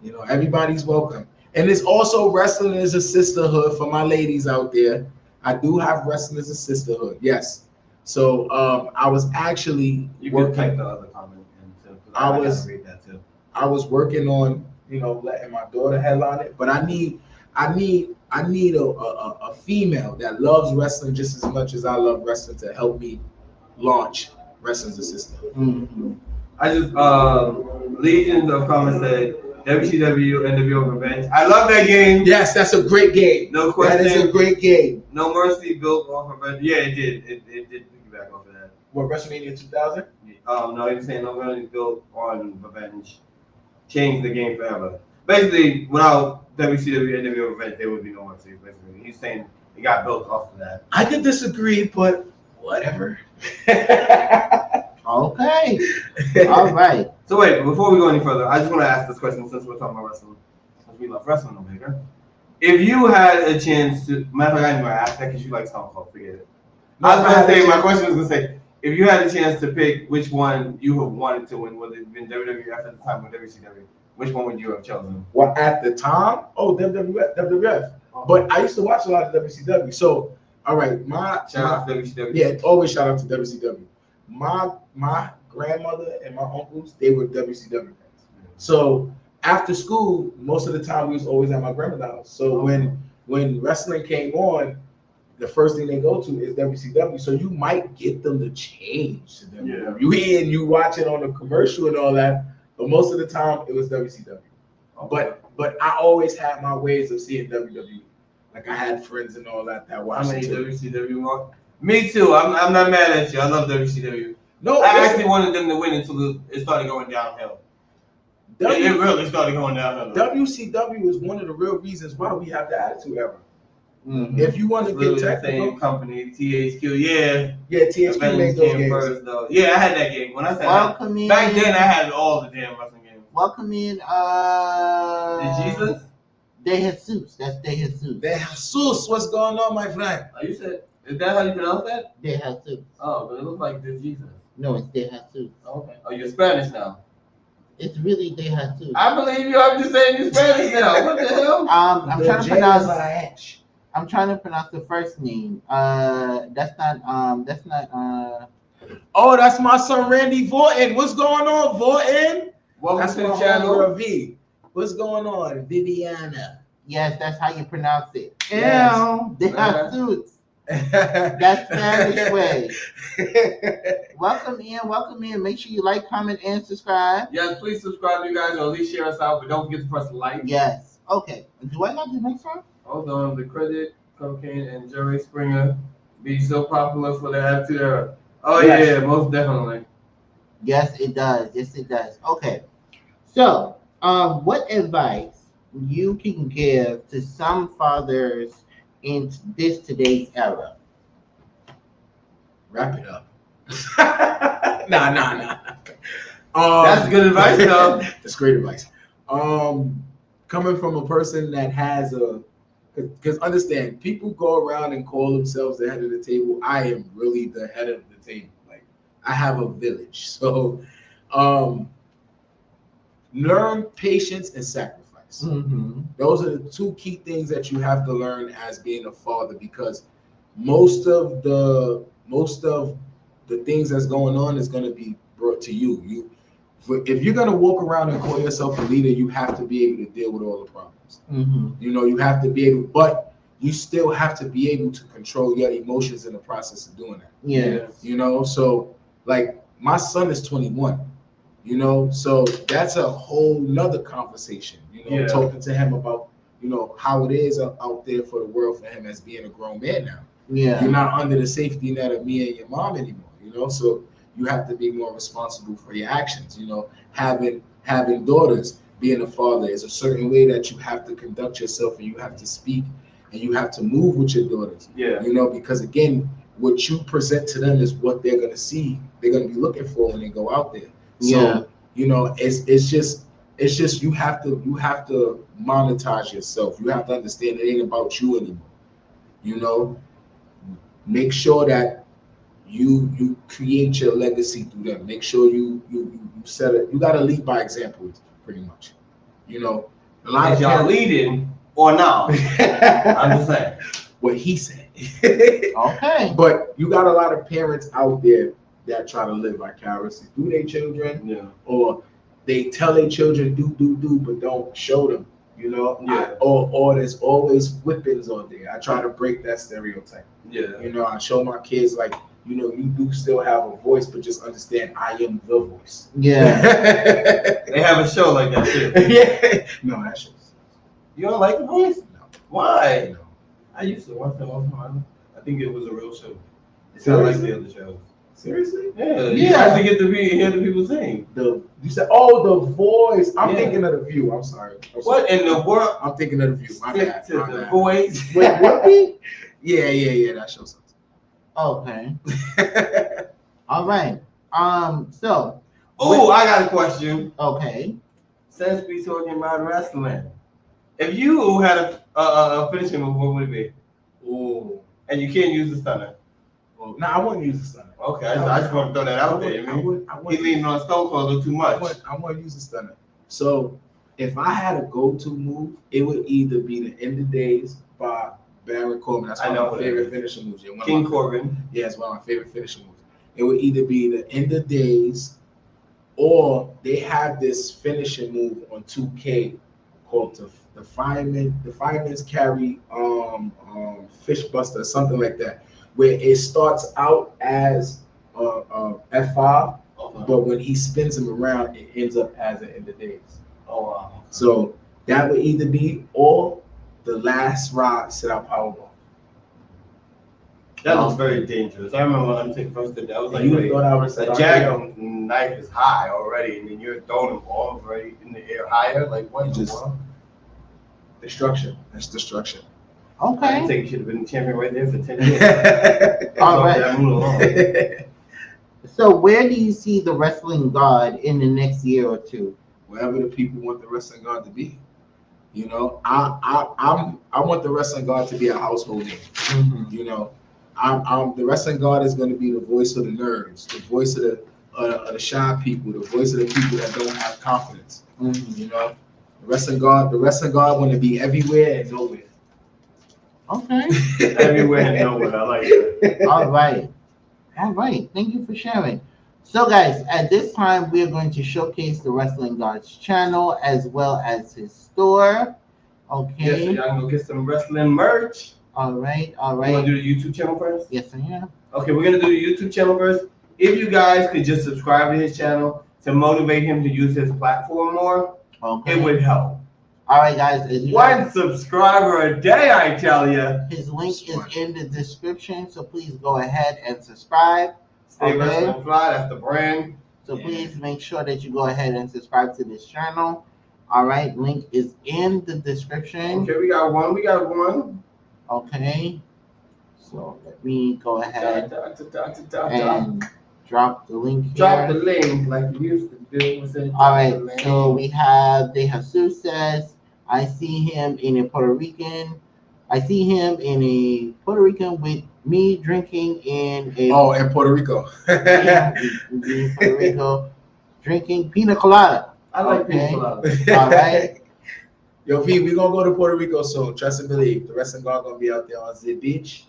You know, everybody's welcome. And it's also wrestling is a sisterhood for my ladies out there. I do have wrestling as a sisterhood, yes. So I was actually can type the other comment in too. I read that too. I was working on, you know, letting my daughter headline it, but I need a female that loves wrestling just as much as I love wrestling to help me launch Wrestling as a Sisterhood. Mm-hmm. I just legions of comments said WCW NWO. I love that game. Yes, that's a great game. No question. That is a great game. No Mercy built off of Revenge. Yeah, it did. It did piggyback off of that. What, WrestleMania 2000? No, he was saying No Mercy built on Revenge changed the game forever. Basically, without WCW NWO Revenge, there would be no Mercy. Basically, he's saying it got built off of that. I could disagree, but whatever. Okay. All right. So wait, before we go any further, I just want to ask this question since we're talking about wrestling. Since we love wrestling over here. If you had a chance to, matter of fact, I didn't even ask that because you like Stone Cold, forget it. I was going to say, my question was going to say, if you had a chance to pick which one you have wanted to win, whether it's been WWF at the time or WCW, which one would you have chosen? Well, at the time, WWF. But I used to watch a lot of WCW. So, all right, shout out to WCW. Yeah, always shout out to WCW. My grandmother and my uncles, they were WCW fans. So after school, most of the time we was always at my grandmother's house. So when wrestling came on, the first thing they go to is WCW. So you might get them to change to WWE and you watch it on the commercial and all that. But most of the time it was WCW. Okay. But I always had my ways of seeing WWE. Like I had friends and all that watched it. How many WCW more? Me too. I'm not mad at you. I love WCW. No, I actually wanted them to win until it started going downhill. It really started going down. WCW is one of the real reasons why we have the Attitude Era. Mhm. If you want to get the technical, same company, THQ, yeah. THQ made those games. First, though. Yeah, I had that game. When I said Welcome in. back then, I had all the damn wrestling games. Welcome in. Did Jesus? De Jesus. That's De Jesus. De Jesus, what's going on, my friend? Oh, you said, is that how you pronounce that? De Jesus. Oh, but it looks like this Jesus. No, it's De Jesus. Oh, okay. Oh, you're Spanish now. It's really De Jesus. I believe you. I'm just saying you're Spanish now. What the hell? I'm The trying to J pronounce. is a H. I'm trying to pronounce the first name. That's not. That's not. Oh, that's my son Randy Vorton. What's going on, Vorton? Welcome That's to my the channel. channel. V. What's going on, Viviana? Yes, that's how you pronounce it. Yes. De Jesus. That's Spanish way. Welcome in. Make sure you like, comment, and subscribe. Yes, please subscribe, you guys, or at least share us out. But don't forget to press like. Yes. Okay. Do I not do next one? Hold on, the credit, Cocaine, and Jerry Springer be so popular for the Attitude Era. Oh Yes. yeah, most definitely. Yes, it does. Yes, it does. Okay. So, what advice you can give to some fathers in today's era? Wrap it up. Nah. That's good advice, though. That's great advice. Coming from a person that has because understand, people go around and call themselves the head of the table. I am really the head of the table. Like, I have a village. So, learn patience and sacrifice. Mm-hmm. Those are the two key things that you have to learn as being a father, because most of the things that's going on is going to be brought to you. If you're going to walk around and call yourself a leader, you have to be able to deal with all the problems. Mm-hmm. You have to be able, but you still have to be able to control your emotions in the process of doing that. Yeah. So like my son is 21, so that's a whole nother conversation, talking to him about, how it is out there for the world for him as being a grown man now. Yeah. You're not under the safety net of me and your mom anymore, so you have to be more responsible for your actions. Having daughters, being a father is a certain way that you have to conduct yourself, and you have to speak, and you have to move with your daughters. Yeah. Because again, what you present to them is what they're gonna see. They're gonna be looking for when they go out there. So, it's just you have to monetize yourself. You have to understand it ain't about you anymore. Make sure that you create your legacy through them. Make sure you set it. You gotta lead by example, pretty much. A lot of y'all leading or not? I'm just saying what he said. Okay. But you got a lot of parents out there that try to live vicariously through their children, or they tell their children do, but don't show them. Or there's always whippings on there. I try to break that stereotype. I show my kids, like, you do still have a voice, but just understand I am the voice. Yeah. They have a show like that too. Yeah. No, that show. You don't like The Voice? No. Why? No. I used to watch them all the time. I think it was a real show. It's not like the other shows. Seriously? Yeah. You actually get to hear the people sing. You said, The Voice. I'm thinking of The View. I'm sorry. What in the world? I'm thinking of The View. My bad. To The Voice. Wait, what? Yeah. That show something. Okay. All right. So. Oh, I got a question. Okay. Since we talking about wrestling, if you had a finishing move, what would it be? Oh. And you can't use the stunner. No, I wouldn't use the stunner. Okay, I just want to throw that out there. He's leaning on Stone Cold a little too much. I wouldn't use the stunner. So if I had a go-to move, it would either be the End of Days by Baron Corbin. That's one of my favorite finishing moves. King Corbin. Yeah, it's one of my favorite finishing moves. It would either be the End of Days, or they have this finishing move on 2K called the Fireman's Carry Fish Buster, something like that, where it starts out as F5, but when he spins him around, it ends up as an End of Days. Oh wow! So that would either be, or the last rod sit out powerbomb. That looks very dangerous. I remember when I first did that. I was like, you wait, thought I would have said a jag knife is high already, and then you're throwing them all right in the air higher. Like, what the world? Destruction. That's destruction. I Okay. think you should have been champion right there for 10 years. All right. That move alone. So where do you see the wrestling god in the next year or two? Wherever the people want the wrestling god to be. You know, I want the wrestling god to be a household name. Mm-hmm. You know, the wrestling god is going to be the voice of the nerds, the voice of the shy people, the voice of the people that don't have confidence. Mm-hmm. You know, the wrestling god want to be everywhere and nowhere. Okay. Everywhere and nowhere. I like that. All right. All right. Thank you for sharing. So, guys, at this time, we are going to showcase the Wrestling God's channel as well as his store. Okay. Yes, so y'all can go get some wrestling merch. All right. All You right. want to do the YouTube channel first? Yes, I am. Okay, we're going to do the YouTube channel first. If you guys could just subscribe to his channel to motivate him to use his platform more, Okay. it would help. All right, guys. As you One guys, subscriber a day, I tell you. his link is in the description, so please go ahead and subscribe. Stay Okay. Wrestling Fly, that's the brand. So please make sure that you go ahead and subscribe to this channel. All right, link is in the description. Okay, we got one. Okay. So let me go ahead Drop and drop the link here. the link like you used to do. All right, so we have De Jesus says, I see him in a Puerto Rican. I see him in a Puerto Rican with me drinking in a In Puerto Rico. yeah, in Puerto Rico drinking pina colada. I like Okay. people out. All right. Yo, P, we gonna go to Puerto Rico soon. Trust and believe. The wrestling god gonna be out there on the beach.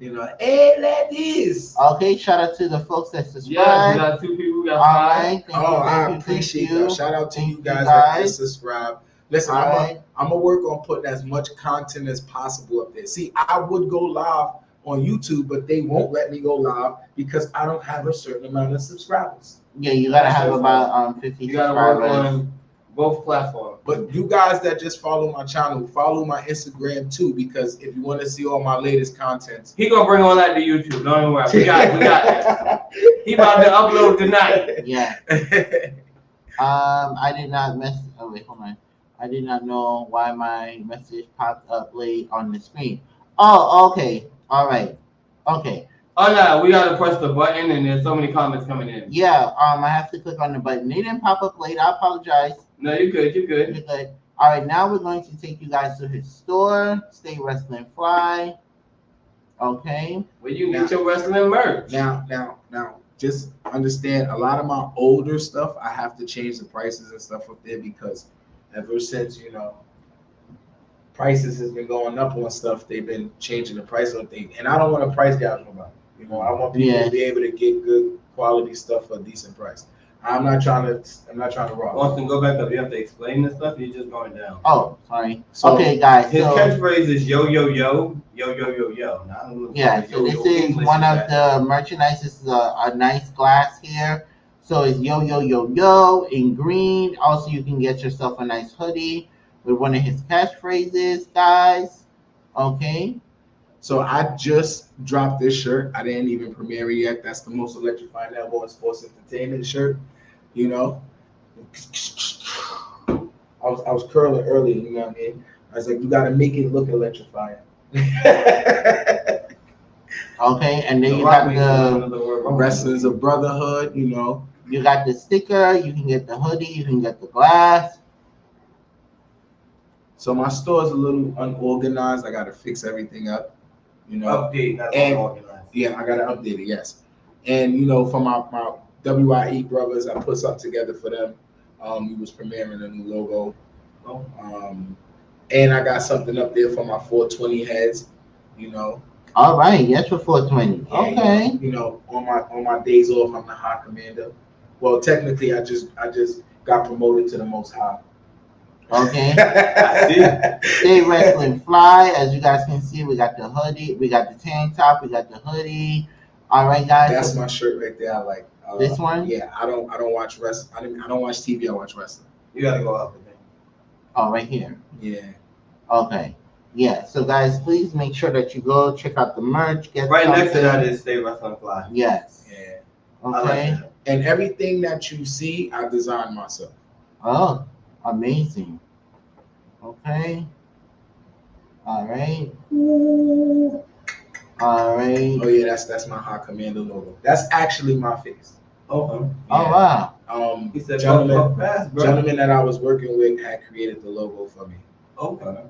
You know, hey ladies. Okay, shout out to the folks that Yeah, we subscribe. got 2 people. We got All 5. right, thank you, I thank you, appreciate thank you. that. Shout out to Thank you you guys that guys. subscribe. Listen, All I'm right. gonna work on putting as much content as possible up there. See, I would go live on YouTube, but they won't let me go live because I don't have a certain amount of subscribers. Yeah, you gotta have That's about 50 You gotta work subscribers. on both platforms. But you guys that just follow my channel, follow my Instagram too, because if you want to see all my latest contents. He gonna bring all that to YouTube. Don't even worry. We got this. He about to upload tonight. Yeah. I did not oh wait, hold on. I did not know why my message popped up late on the screen. Oh, okay. All right. Okay. Oh no, we gotta press the button, and there's so many comments coming in. Yeah. I have to click on the button. They didn't pop up late. I apologize. No, you good. You You're good. good. All right. Now we're going to take you guys to his store. Stay Wrestling Fly. Okay. Where you can get your wrestling merch. Now, just understand a lot of my older stuff, I have to change the prices and stuff up there because ever since, prices has been going up on stuff, they've been changing the price on things. And I don't want to price gouge nobody. I want people to be able to get good quality stuff for a decent price. I'm not trying to rob. Austin, go back up. You have to explain this stuff. You're just going down. Oh, sorry. So, okay, guys. His So, catchphrase is yo yo yo yo yo yo yo. Now, I don't know if yeah, yo, so this yo, is English one of that. the merchandise. This is a nice glass here. So it's yo yo yo yo in green. Also, you can get yourself a nice hoodie with one of his catchphrases, guys. Okay. So I just dropped this shirt. I didn't even premiere it yet. That's the most electrifying ever on sports entertainment shirt. I was curling earlier, you know what I mean? I was like, you gotta make it look electrifying. Okay, and then you got the Wrestling's a brotherhood, you got the sticker. You can get the hoodie. You can get the glass. So my store's a little unorganized. I gotta fix everything up, Update, not And- organized. Yeah, I gotta update it, yes. And for my WIE brothers, I put something together for them. We was premiering a new logo. Oh. And I got something up there for my 420 heads, All right. Yes, for 420. Yeah, Okay. on my days off, I'm the high commander. Well, technically, I just got promoted to the most high. Okay. I Stay Wrestling Fly. As you guys can see, we got the hoodie. We got the tank top. We got the hoodie. All right, guys. That's my shirt right there. I like This one? Yeah, I don't watch wrestling. I don't watch TV. I watch wrestling. You gotta go up again. Oh, right here. Yeah. Okay. Yeah, so guys, please make sure that you go check out the merch. Get Right next to something. that is Stay Wrestling Fly. Yes. Yeah. I like Okay. that. And everything that you see, I designed myself. Oh, amazing. Okay. All right. All right. Oh yeah, that's my Hot Commander logo. That's actually my face. Okay. Oh wow. He said, Gentleman, "Go fast, bro." gentleman that I was working with had created the logo for me. Okay.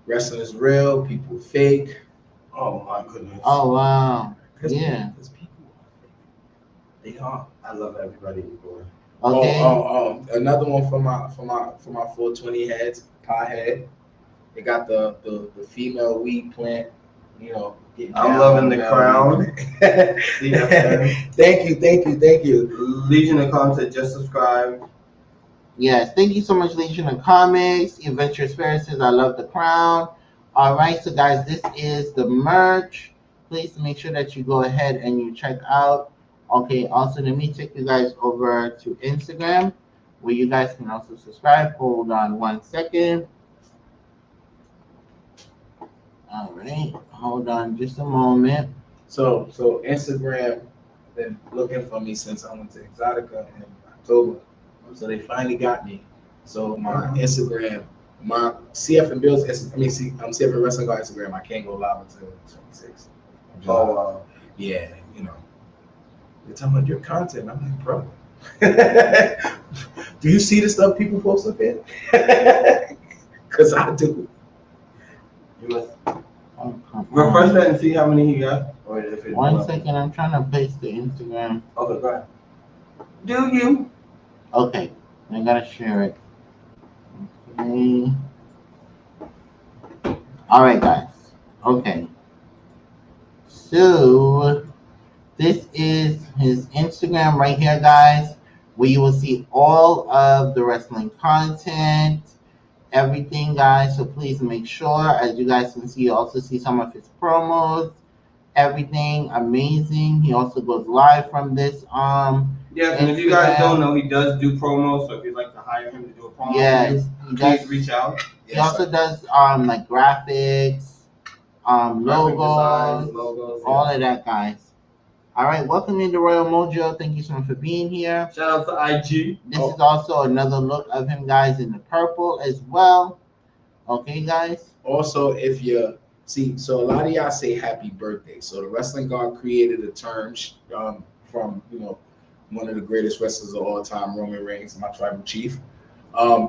Wrestling is real, people fake. Oh my goodness. Oh wow. Because Yeah. because people are fake. They are. I love everybody, boy. Okay. Another one for my 420 heads, pie head. They got the female weed plant. You know, getting I'm down loving on the that crown. weed plant. Thank you. Legion of Content, just subscribe. Yes. Thank you so much, Legion of Comics. Adventure Spirit says, I love the crown. All right. So guys, this is the merch. Please make sure that you go ahead and you check out. Okay. Also, let me take you guys over to Instagram, where you guys can also subscribe. Hold on 1 second. All right, hold on just a moment. So Instagram been looking for me since I went to Exotica in October. So they finally got me. So my Instagram, my CF and Bill's, CF and Wrestling God Instagram, I can't go live until 26. Oh, wow. Yeah, you know. They're talking about your content. I'm like, bro. Do you see the stuff people post up there? Because I do. You must Oh, come refresh on. that and see how many he got. Or if it's 1 second, I'm trying to paste the Instagram. Okay, go ahead. Do you? Okay, I gotta share it. Okay. All right, guys. Okay. So this is his Instagram right here, guys, where you will see all of the wrestling content, everything, guys. So please make sure, as you guys can see, you also see some of his promos, everything amazing. He also goes live from this. Yes, and if you guys Instagram. don't know, he does do promos. So if you'd like to hire him to do a promo, Yes, for he you, does. please reach out. He also does like graphics, logos, logos, all of that, guys. All right, welcome into Royal Mojo. Thank you so much for being here. Shout out to IG. This is also another look of him, guys, in the purple as well. Okay, guys. Also, if you see, so a lot of y'all say happy birthday. So the Wrestling God created a term from, you know, one of the greatest wrestlers of all time, Roman Reigns, my tribal chief.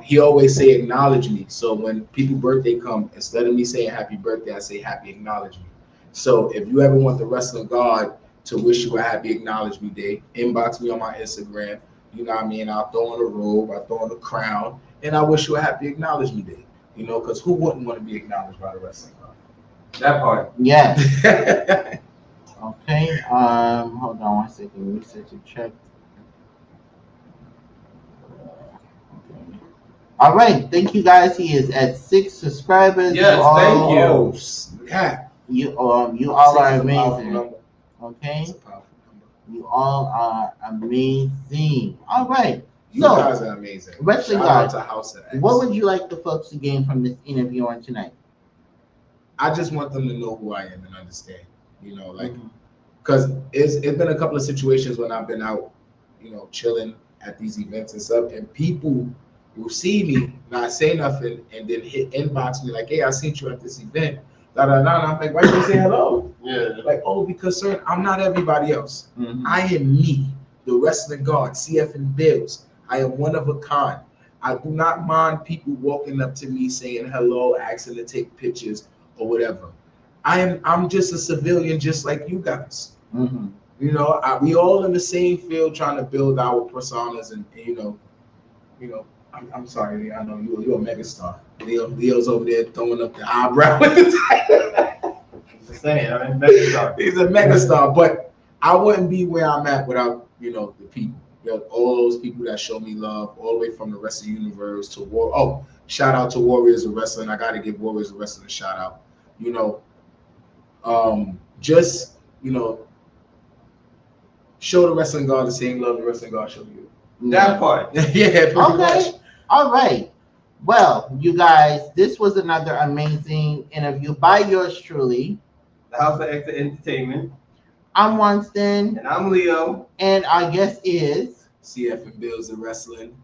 He always say acknowledge me. So when people birthday come, instead of me saying happy birthday, I say happy acknowledge me. So if you ever want the Wrestling God to wish you a happy acknowledge me day, inbox me on my Instagram. You know what I mean? I'll throw on a robe, I'll throw on a crown, and I wish you a happy acknowledge me day. You know, because who wouldn't want to be acknowledged by the Wrestling God? That part. Yes. Okay. Hold on 1 second. Reset to check. Okay. All right. Thank you, guys. He is at 6 subscribers. Yes, thank you. Oh, snap. You all are Six is a powerful amazing. number. Okay. It's a powerful number. You all are amazing. All right. You So, guys are amazing. Wrestling Shout out God, to House of X. what would you like the folks to gain from this interview on tonight? I just want them to know who I am and understand. You know, like, Mhm. because it's been a couple of situations when I've been out, you know, chilling at these events and stuff, and people will see me, not say nothing, and then hit inbox me like, hey, I seen you at this event. Da da da. And I'm like, why did you say hello? Yeah. Like, oh, because sir, I'm not everybody else. Mhm. I am me, the Wrestling God, CF and Bills. I am one of a kind. I do not mind people walking up to me saying hello, asking to take pictures or whatever. I'm just a civilian, just like you guys. Mhm. You know, we all in the same field trying to build our personas, and you know. I'm sorry, I know you're a megastar. Leo's over there throwing up the eyebrow with the title. Just saying, I mean, megastar. He's a megastar, but I wouldn't be where I'm at without, you know, the people. You know, all those people that show me love, all the way from the rest of the universe to war. Oh, shout out to Warriors of Wrestling. I got to give Warriors of Wrestling a shout out. You know, just, you know, show the Wrestling God the same love the Wrestling God showed you. That part. Yeah, pretty much. Okay. All right. Well, you guys, this was another amazing interview by yours truly. The House of Entertainment. I'm Winston, And I'm Leo. and our guest is. CF and Bills and Wrestling.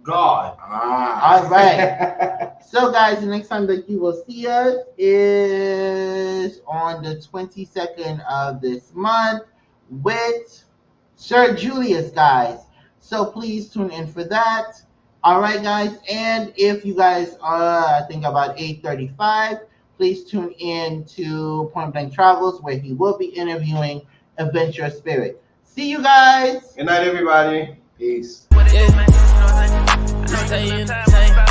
God. All right. So, guys, the next time that you will see us is on the 22nd of this month with Sir Julius, guys. So please tune in for that. All right, guys. And if you guys are, I think about 8:35, please tune in to Point Blank Travels, where he will be interviewing Adventure Spirit. See you guys. Good night, everybody. Peace. Stay entertained.